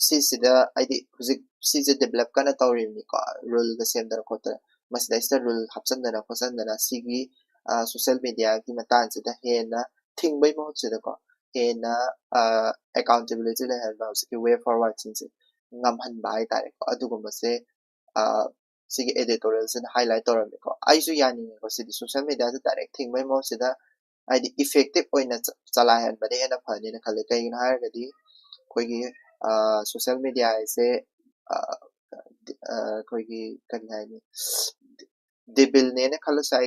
sisida aidi huzik sise develop kana tawrini ko rule ga semdara kota masda ista rule hapsandana khosandana sigi social media ki matan sida hena thingbai mo sida ko hena accountability la helba usiki way forward sinse ngam han bai tare ko adugumba se sigi editorial sin highlight torami ko aisu yani ko sidi social media se direct thingbai mo sida aidi effective oina chalai han bade hena phani na khale kai na har gadi koigi social media se koigi kan hani debil ne na khala sai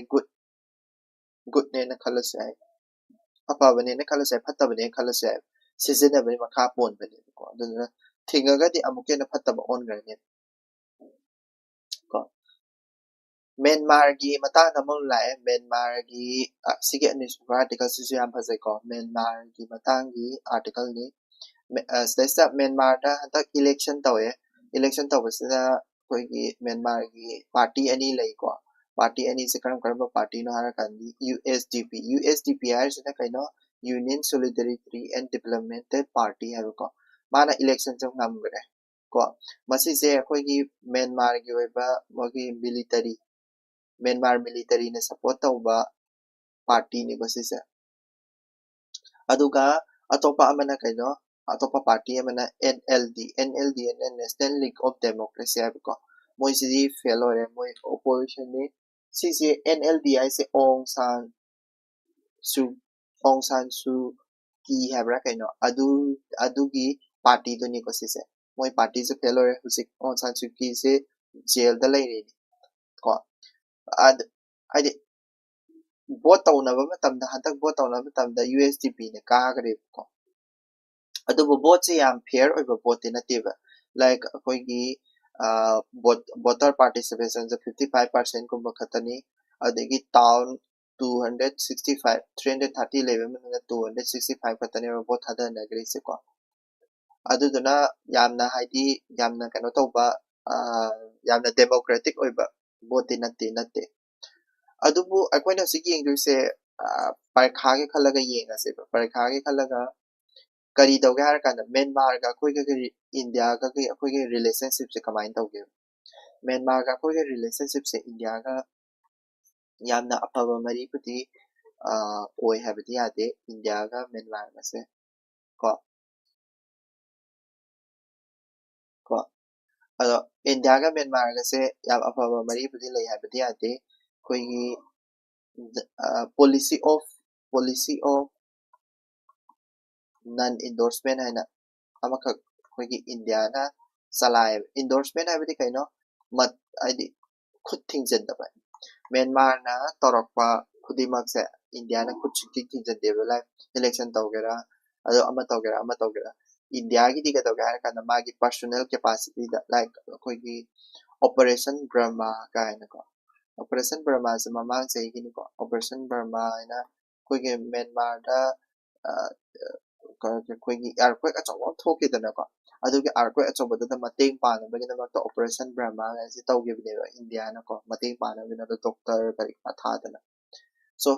good ne na khala sai apa bane na khala sai phatta bane khala sai sijina bane makha pon bane ko aduna thinga gadi amuke na phatta ba on garne ko Myanmar gi mata na mo lai Myanmar gi sige ni su article su yam phasai ko Myanmar gi matang gi article ni sida Myanmar da hantak election tawe election tawsida koigi Myanmar gi party ani lai ko party ani se karam karam party no hara kandi USDP har sida kaino Union Solidarity and Development Party har ko mana election jam ngam gre ko masi se koigi Myanmar gi weba mogi military Myanmar military na support tawba party ni basisa aduga atopa amana kaino atopa party amana NLD na National League of Democracy ko moi sidi fellow re moi opposition ni sisi NLD ai se su Aung San Suu Kyi habra kaino adugi party to ni ko sise moi party se fellow re husik Aung San Suu Kyi se jail da lai re ko ad adi vote tawnaba matamda hantak vote tawnaba matamda USDP ne kagre ko adubu vote se yam fair oiba vote nativa like akoigi voter participation se 55% kumba khatani adegi town 265 330 level mana 265 khatani vote hada nagri se ko aduduna yamna haidi yamna kano tawba yamna democratic oiba vote natte adubu akoina sigi ingse parikha ge khalaga yenga se parikha ge khalaga kari tawge har kana Myanmar ga koi ga India ga koi ga relationship se kamain tawge Myanmar ga koi ga relationship se India ga yamna apaba mari puti oi habati ade India ga Myanmar ga se ko ko ado India ga Myanmar ga se yam apaba mari puti lai habati ade koi gi policy of non endorsement haina amakak koigi India na salai endorsement habati kaino mat aidi khut thingjadaba Myanmar na torakpa khudimak se India na khut thingjadeba like election tawgera ado ama tawgera India gi diga tawgera har kana magi personal capacity da like koigi operation Burma kaina ko operation Burma se mamang se gi ko operation Burma na koigi Myanmar da koigi earthquake achawa thokidana ko adugi earthquake achawa da mateng paana bagina makta operation Burma se tawgibne India na ko mateng paana bina doctor kari pathadana so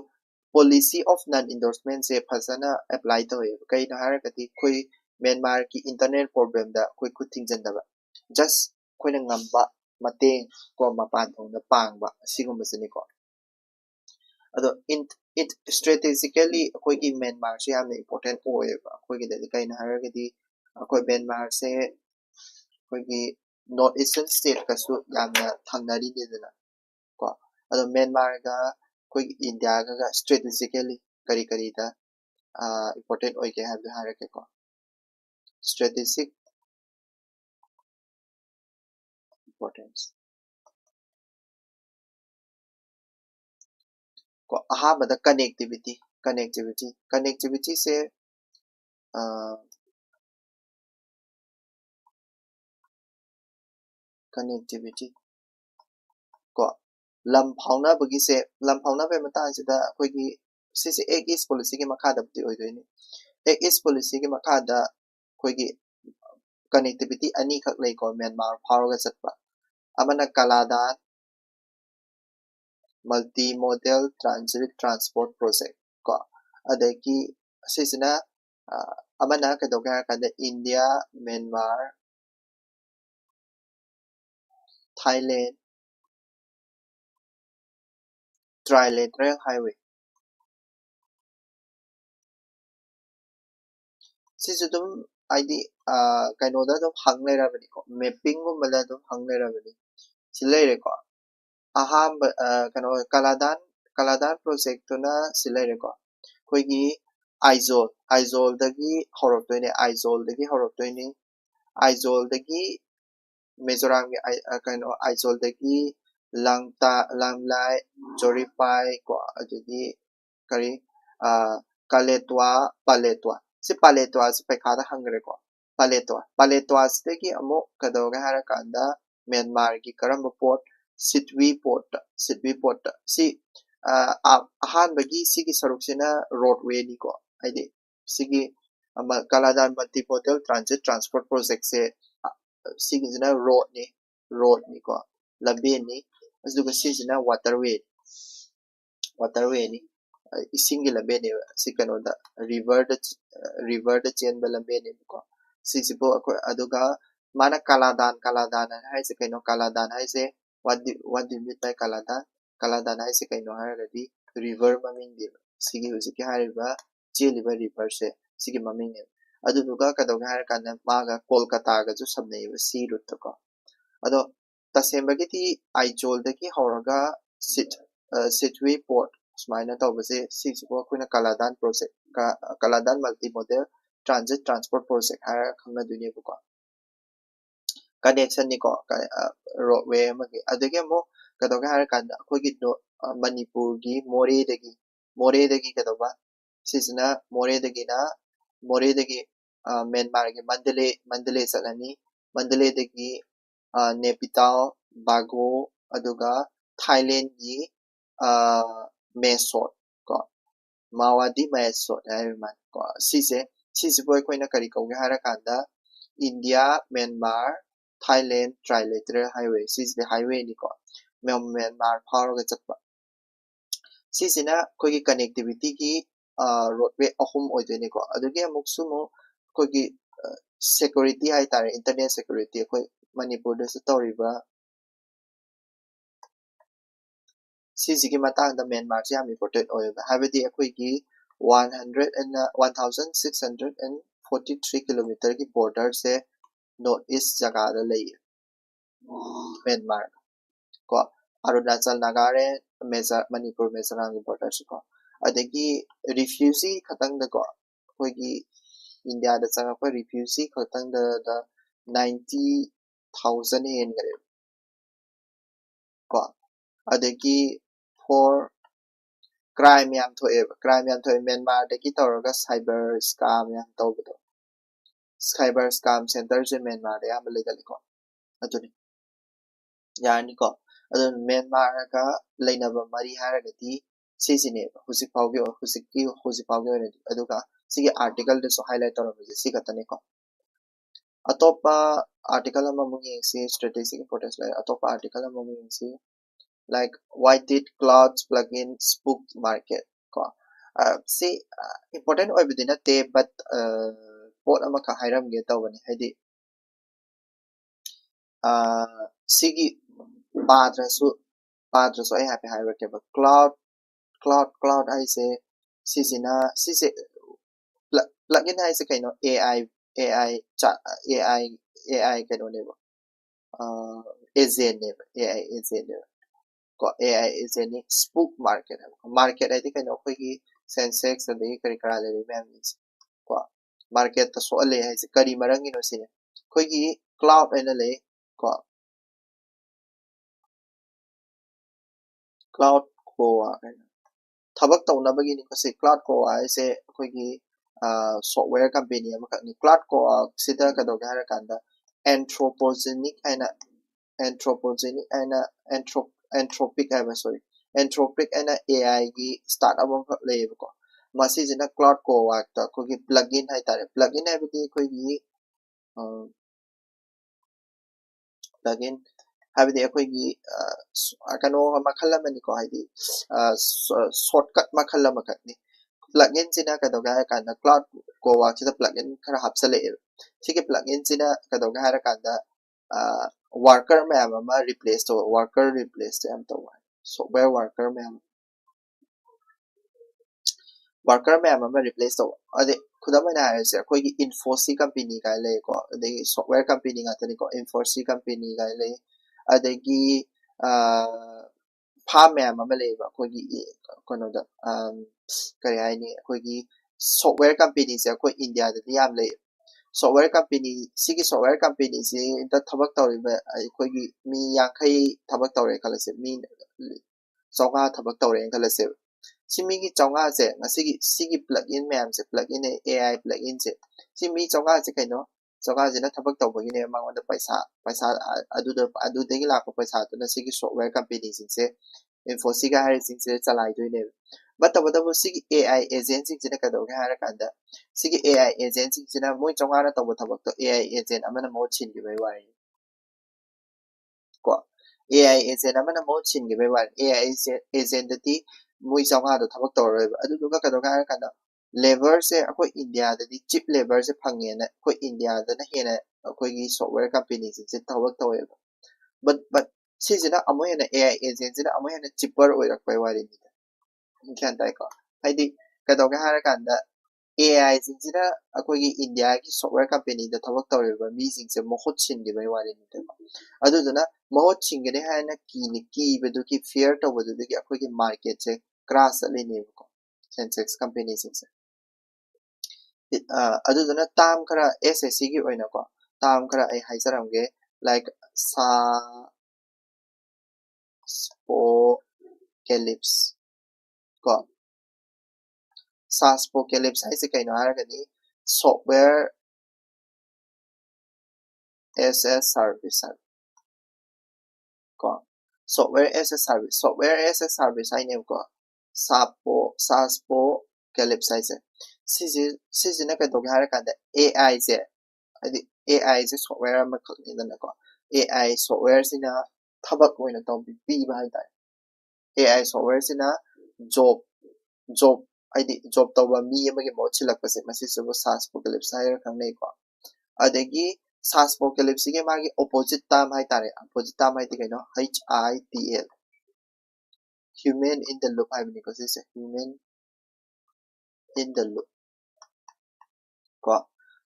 policy of non endorsement se phasana apply to kai na har kati koi Myanmar ki internet problem da koi ku thingjandaba just koina ngamba mateng ko mapan thongna pangba sigumba sini ko ado it strategically koi ki Myanmar se yamna important oeba koi ki da kai na har kati koi Myanmar se koi ki north eastern state ka su yamna thangnari ni dana ko ado Myanmar ga koi India ga strategically kari da important oike habda harake ko strategic importance को अहाबदा connectivity से connectivity को lump fauna बगी से lump fauna पे मता सिदा कोई सिसे एक इस पॉलिसी के मखा दबती होई दोनी एक इस पॉलिसी के मखा दा कोई कनेक्टिविटी अनी खक ले को म्यांमार फारगा चटपा अमना Kaladan multi modal transit transport project को अदगी सिसना अमना कदोगा कद India Myanmar Thailand trilateral highway सिजुदुम आईडी कइनोदा दम हंग लेराबनी को मैपिंग गुमला दम हंग लेराबनी सिलेरेको अहाम कनो कलादान प्रोजेक्ट तुना सिलेरेको कोई आइजोल दगी आइजोल दगी मिजोरम के कनो आइजोल दगी लांगलाई जोरीपाई को अदगी करी कलेत्वा पालेत्वा से पालेत्वा से पैखादा हंगरेको पालेत्वा से की अमो कदोगा हरा कांदा म्यांमार की करम पोर्ट सिटवी पोर्ट सी अहान बगी सी की सरुक्सिना रोडवे नी को आइदे सी की Kaladan multi modal transit transport project से सी की जना रोड नी को लंबे नी असदुगा सी जना वाटरवे नी इसिंग लंबे ने सी कनोदा रिवर द चेन लंबे ने को सिसिबो अदुगा माना कलादान है से कइनो कलादान है से what do you mean by Kaladan है से कइनो हारगदी रिवर ममिंग दि सिगी हुजिकी हारिबा चेलिबा रिवर से सिगी ममिंग ने अदुगा कदोगा हार काना मागा कोलकाता गा जो सबने सी रूट को अदो तसेमबगीती आइजोल दगी हौरगा सिटवे पोर्ट स्माइना तौबसे सिसिबो कुना कलादान प्रोजेक्ट का Kaladan multi modal transit transport project हार खमना दुनिया को कनेक्शन निको रोडवे अमगे अदगे मो कदोगा हार कांदा कोगी मणिपुर की मोरे दगी कदोबा सिजना मोरे दगी म्यांमार की मंडले चलनी मंडले दगी नेपिताओ बागो अदुगा थाईलैंड की मेसोट को मावादी मेसोट है मान को सिसे बोय कोइना करी कोगे हार कांदा India Myanmar Thailand trilateral highway सिसे हाईवे निको म्यांमार फारगा चटपा सिसिना कोई कनेक्टिविटी की रोडवे अहुम ओइदेनिको अदुगे अमुक्सुमो कोई सिक्योरिटी हाई तारे इंटरनेट सिक्योरिटी कोई मणिपुर दस तौरिबा सिसी की मतांग द म्यांमार से हम इम्पोर्टेंट ओइबा हाबेदी अखोई की 1643 किलोमीटर की बॉर्डर से नॉर्थ ईस्ट जगह लई म्यांमार को अरुणाचल नागालैंड मणिपुर मिजोरम की बॉर्डर से को अदगी रिफ्यूजी खतंग द को कोई इंडिया द चंगा को रिफ्यूजी खतंग द 90,000 हेन गरे को अदगी फॉर क्राइम याम थोए म्यांमार दगी तौरगा साइबर स्कैम याम तौबदो साइबर स्कैम सेंटर से म्यांमार याम लेगल को अदुनी यानी को अदुन म्यांमार का लेनबा मरी हारगती सिसिने हुजिक फावगे ने अदुगा सिगे आर्टिकल दसो हाइलाइट तौरबजे सिगतने को अतोपा आर्टिकल अमा मुंगेंसी स्ट्रेटेजिक इंपोर्टेंस लाइ अतोपा आर्टिकल अमा मुंगेंसी like why did clouds plug in spook market ko see important oibidina te but pot ama ka hairam ge tawani haidi sigi padrasu ai happy haiba ke cloud ai se sisi plug in ai se kaino ai kaino ne ba agent ne ai agent ne को AI is any spook market है थी कहीं कोई की Sensex अदगी करी करा ले रही मैम को मार्केट तो सोले है इसे करी मरंगी नो सिने कोई की क्लाउड एन ले को क्लाउड को ꯊꯕꯛ ꯇꯧꯅꯕꯒꯤꯅꯤ ꯀꯣ ꯁꯤ ꯀ꯭ꯂꯥꯎꯗ ꯀꯣ ꯍꯥꯏꯁꯦ ꯑꯩꯈꯣꯏꯒꯤ software company amakakni cloud co sida kadawga harakanda anthropogenic aina anthropogenic aina anthropic aba sorry anthropic aina AI gi startup amaka leyeba ko masi jina cloud co ta ko gi plugin hai tare plugin hai bidi ko gi plugin habidi akhoi gi kano makhal amani ko haidi shortcut makhal amakakni plugin sina kadawga harakanda cloud co sida plugin khara hapsale sigi plugin sina kadawga harakanda worker mayam ama replace to worker replace to am to software worker mayam ama replace to ade khudamana haise koi gi Infosys company ga le ko ade software company ga tani ko Infosys company ga le ade gi farm mayam ama le ba koi gi kono da kari haini koi gi software company se koi India da yam le software company sigi software company se da thabak tawriba aikogi mi yankai thabak tawre khalase mi chonga thabak tawre khalase simi gi chonga se ngasigi sigi plugin ma'am se plugin AI plugin se simi chonga se kaino chonga se na thabak tawbagi ne mangwanda paisa adudagi lakpa paisa tuna sigi software company se Infosys ga hiring se chalai doine batabo sigi AI agency sina kadawga harakanda sigi AI agency sina moi chongana tawba thabak to AI agent amana mo chin gi bai wari ko AI agent amana mo chin gi bai wari AI agent dati moi chonga do thabak tawroi ba adu duga kadawga harakanda labor se akoi India dati cheap labor se phangye na akoi India da na hena akoi gi software company se thabak tawai but sisina amoyena AI agent sina amoyena cheaper oirak bai wari ni kyan tai ko haidi kadawga harakanda AI singina akogi India ki software company da thabak tawriba mi singse mohot singi bai wari ni tama aduduna mohot singene haina ki bedu ki fear to bedu ki akogi market se crash le ne ko sensex company singse aduduna tam kara SSC gi oina ko tam kara ai haisaramge like sa spo calypse ko SaaS Apocalypse haise kaino haragadi software as a service ko software as a service hai ne ko SaaS Apocalypse haise sisi na kaito haraganda AI se adi AI se software ama khakni dana ko AI software sina thabak oina tawbi piba hai tai AI software sina job id job tawba mi amagi mo chilakpase masi subo SaaS Apocalypse hair kangnei ko adagi SaaS Apocalypse ge magi opposite term hai tare opposite term hai kaino HITL human in the loop hai bini ko sise human in the loop ko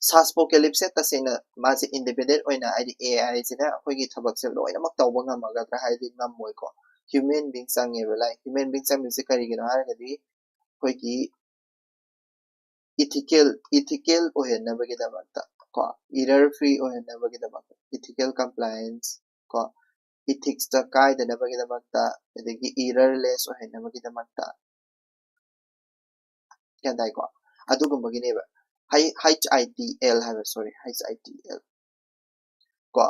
SaaS Apocalypse tasena masi independent oina id AI sina akogi thabak se loinamak tawba ngamaga tra haidi ngammoi ko human being sange belai human being sang se kari gino haragadi akogi ethical ohenna bagi damakta ko error free ohenna bagi damakta ethical compliance ko ethics ta kaidana bagi damakta adagi errorless ohenna bagi damakta kandai ko adugumba gineba HITL have sorry HITL ko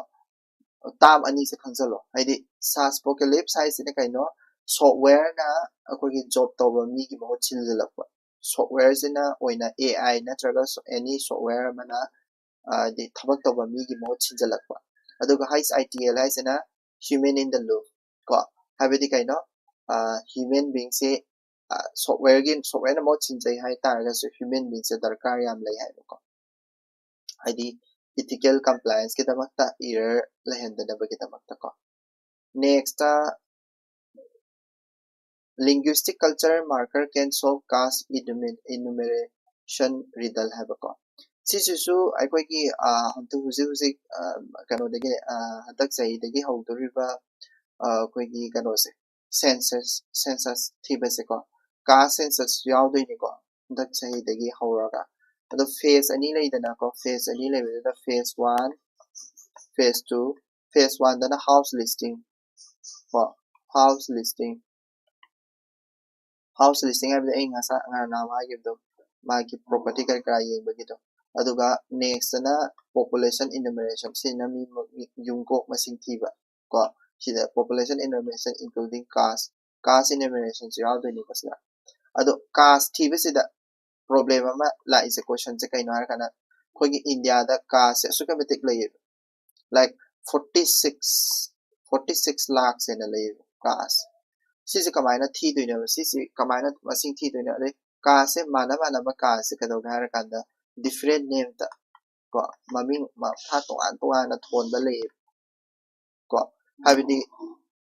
tam ani se khanjalo haidi SaaS Apocalypse hai sine kaino software na akogi job tawba mi gi mo chiljalakwa software sina oina AI natraga any software mana the thabak tawba mi gi mo chinjalakwa aduga HITL hai sina human in the loop ko habidi kaino human being se software na mo chinjai hai taraga so human being se darkar yam lai hai ko haidi ethical compliance ke damakta error lahendana bagi damakta ko next linguistic culture marker can solve caste enumeration riddle have ko sisusu aikogi hantu huzi kano dagi hadak sahi dagi hawdoriba aikogi kano se census thibase ko caste census yaudoi ko hadak sahi dagi hawraga ado phase ani leidana ko phase ani leidana phase 1 phase 2 phase 1 dana house listing house listing habda ai ngasa ngana magi do magi property kara yengba do aduga next na population enumeration sina mi yungko masing thiba ko sida population enumeration including caste enumeration so yaw deni kasla ado caste thiba sida problem ama la is a question se kaino har kana kogi india da caste sukametik lay like 46 lakhs in a lay caste sisi kamaina thi doina sisi kamaina masing thi doina le caste mana ma caste ka do har kanda different name ta ko maming ma tha to an na thon ba le ko habidi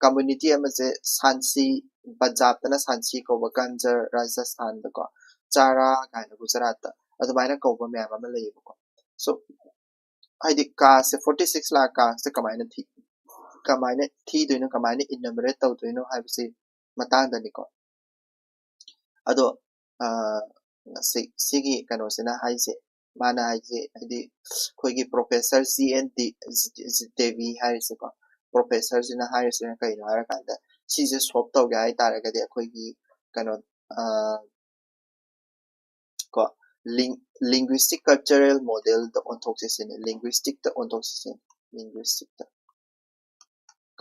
community ama se sansi punjab na sansi ko bakanjar rajasthan da ko chara kaina gujarat ta adumaina ko ba mya ma le ko so haidi caste 46 lakh caste kamaina thi doina kamaina enumerate to doina habisi matang da ni ko ado sigi kano sina haise mana haise hadi koigi professor CND Devi haise ko professor sina haise na kai hara kanda sise swap to ga ai tara ga de koigi kano ko linguistic cultural model the onthosis in linguistic the onthosis in linguistic the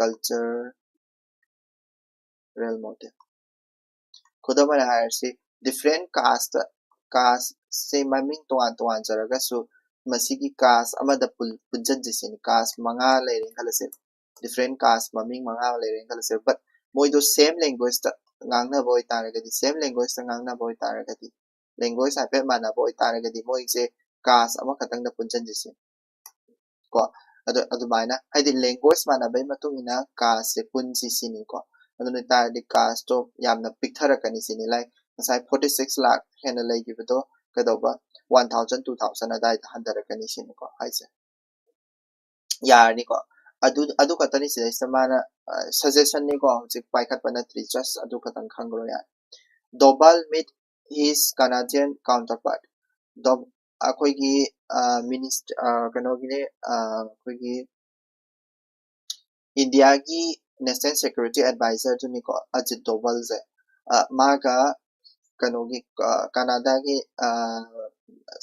cultural model kodamana haise different caste se maming tuan jaraga so masigi caste amada punjan jisin caste manga lerin kalase different caste maming manga lerin kalase but moido same language ta ngangna boy taragadi same language ta ngangna boy taragadi language ape mana boy taragadi moi je caste ama khatang da punjan jisin ko adu mana haidi language mana bai matungina caste se punji sini ko adu ni taradi caste to yamna picture kani sini like masai 46 lakh hena lay gibido kadoba 1000 2000 adai handara kani sini ko haise yani ko adu katani sida samana suggestion ni ko hojik paikhat pana 3 just adu katang khangro ya Dobal meet his Canadian counterpart dob akoigi minister kanogine akoigi India gi national security advisor to ni ko Ajit Dobal je maga kanogi Canada gi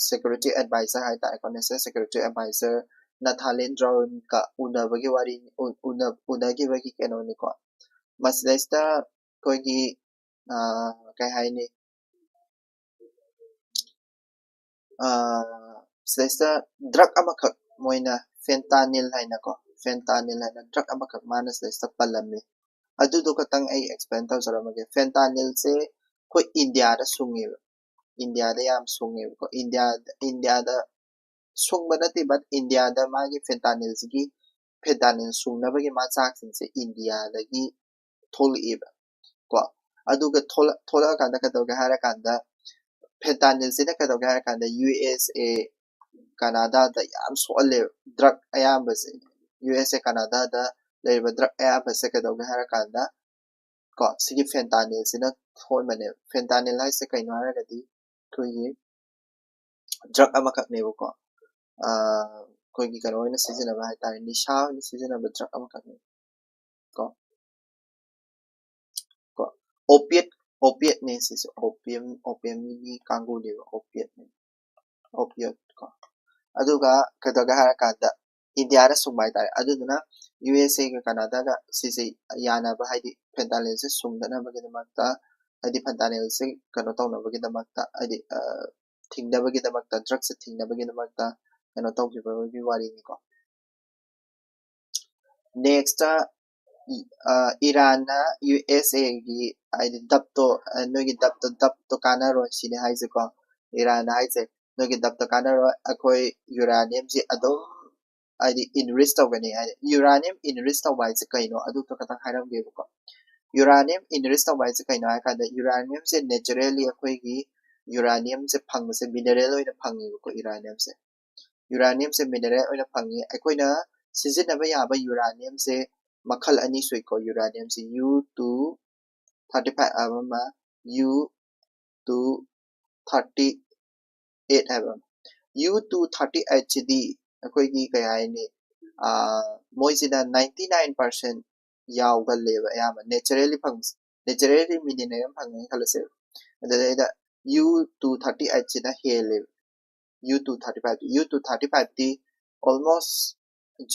security advisor hai ta national security advisor Nathalin Brown ka unabagi wari unagi bagi kanoni ko masdesta koigi kai hai ni sdesta drug amakak moina fentanyl haina ko fentanyl haina drug amakak mana sdesta palami adu do katang ai explain taw jara mage fentanyl se ko India da sungi India da yam sungi ko India da sungba nati but India da magi fentanyl gi fentanyl sungna bagi ma chak sin se India da gi tholi ko aduga thola kanda ka doga hara kanda fentanyl sina ka doga hara kanda USA Canada da yam soale drug ayamba se USA Canada da leba drug ayamba se ka doga hara kanda ko sigi fentanyl sina thon mane fentanyl hai se kaino hara gadi koyi drug amakak ne ko koyi kano ina sijina ba hai tare nisha ni sijina ba drug amakak ne ko opiate ne sis opium ni kangu ne opiate ko aduga kadaga hara kanda India ra sumbai tare aduduna USA ga Canada ga sisi yana ba haidi fentanyl se sumdana bagi damakta haidi fentanyl se kano tawna bagi damakta haidi thingna bagi damakta drug se thingna bagi damakta kano tawki bagi wari ni ko next Iran na USA gi haidi dabto nogi dabto kana ro sini haise ko Iran haise nogi dabto kana ro akoi uranium ji adom haidi enrich tawgani haidi uranium enrich tawbai se kaino adu to katang hairam ge ko uranium enrich tawbai se kaino ha kada uranium se naturally akoi gi uranium se phang se mineral oina phangi ko uranium se mineral oina phangi akoi na sijinaba yaba uranium se makhal ani soi ko uranium se U235 ama U238 aba U238 chidi akoi gi kaya ni moisina 99% yaw gal leba yama naturally mineral phang khalase ꯑꯗꯨꯗꯩꯗ U238 sina hele U235 U235 di almost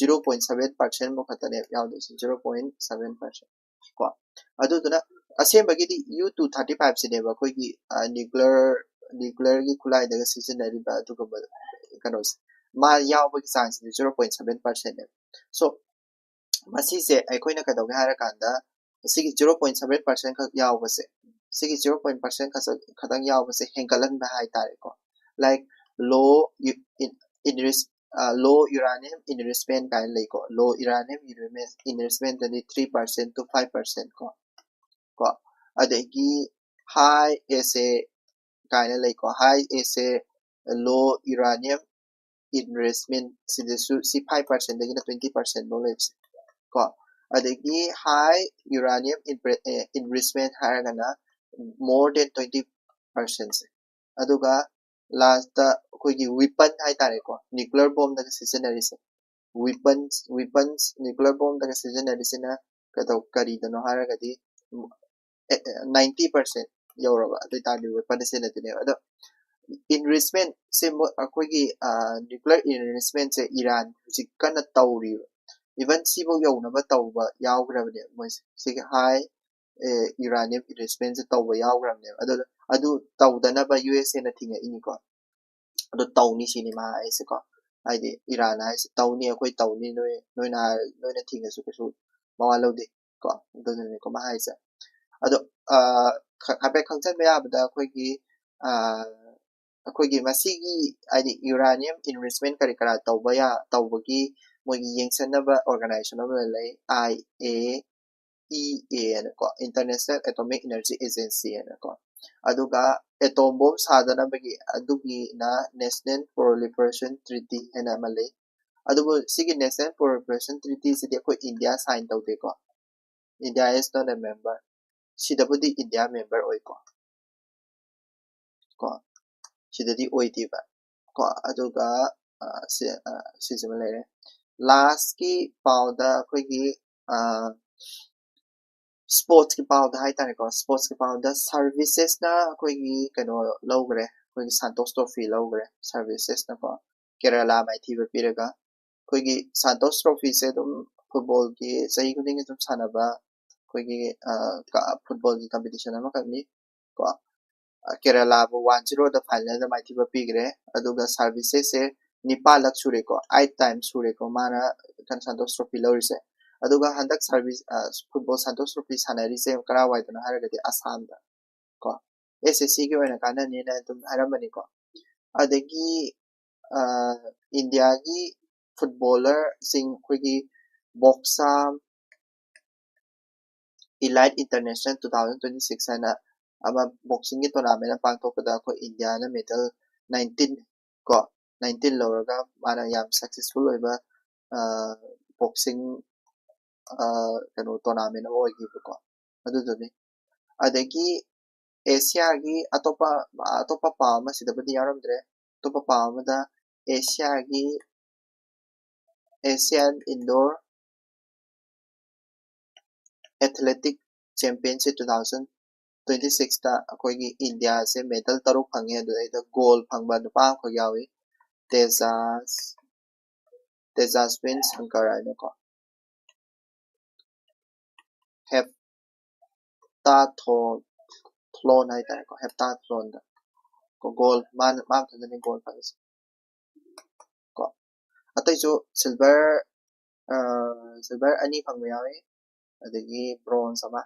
0.7% mo khatane yaudisi 0.7% ko aduduna asembagidi U235 sineba koigi nuclear gi khulai daga seasonary ba aduga kanos ma yaubagi chance 0.7% ne so masise aikoina kadawga hara kanda sigi 0.7% khak yaubase sigi 0.7% khatang yaubase hengalan ba hai tare ko like low low uranium enrichment kind like low uranium enrichment 3% to 5% ko adegi high SA kind like high SA low uranium enrichment si 5% dagina 20% knowledge ko adegi high uranium enrichment haragana more than 20% aduga last koigi weapon hai tare ko nuclear bomb daga seasonary se weapons nuclear bomb daga seasonary sina kari dano haragadi 90% yauraba adu tadi weapon se na tine ado enrichment se koigi nuclear enrichment se Iran hujik kana tauri even sibo yaunaba tauba yaugrabne moise sig high uranium enrichment se tauba yaugrabne adu taudanaba USA na thinga iniko adu tauni sinima aise ko aide Iran aise tauni akoi tauni noina thinga su kesu mawalode ko dodone ko mahaisa ado hape khangchan ba yabda akoigi masigi aide uranium enrichment kari kara taubagi mogi yengsanaba organization of lay IAEA ko International Atomic Energy Agency ko aduga atom bomb sadana bagi adugi na National Proliferation Treaty hena malay adugo sigi National Proliferation Treaty sidi ko India sign tawde ko India is not a member sidabudi India member oi ko sidadi oidiba ko aduga sisima lere last ki pauda koigi sports ki pauda hai tane ko sports ki pauda services na koigi kano logre koigi Santos Trophy logre services na ko Kerala mai thiba piraga koigi Santos Trophy se dum football ki sahi kuding dum sanaba koigi football ki competition ama kamni ko Kerala bu 1-0 da final da mai thiba pigre aduga services se nipalak sure ko 8 times sure ko mana kan Santos Trophy lorise aduga handak service football Santos Trophy sanari se kara waidana haragadi Assam da ko SSC ki oina kana ni na dum haramani ko adagi India gi footballer sing koigi boxam Elite International 2026 ana ama boxing ki tournament pangtokda ko India na medal 19 ko 19 loraga mana yam successful oiba boxing kano tournament oigi ko aduduni adagi Asia gi atopa paama sidabadi yaramdre atopa paama da Asia gi Asian Indoor Athletic Championship 2026 ta akoigi India se medal taruk phange adu gold phangba nupa ko yawi Tejas wins Shankara ko heptathlon hai tare ko heptathlon da ko gold man thani gold phangis ko atai jo silver ani phangba yawi adagi bronze ama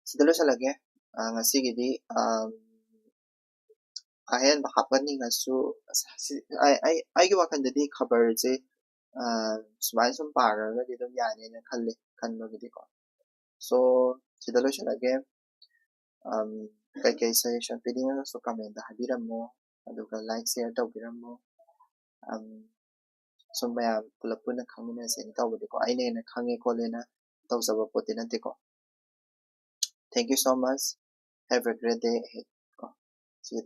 sidalo salage ngasigidi ahen hapani ngasu ai gi wakandadi khabar je sumai sum paraga di dum yani na khanbagidi ko so sidalo salage kai suggestion piding so comment da habiramo aduga like share tawbiramo sumaya pulapuna khangina sen tawbidi ko aine na khange ko lena tawsaba potinante ko thank you so much have a great day ahead see you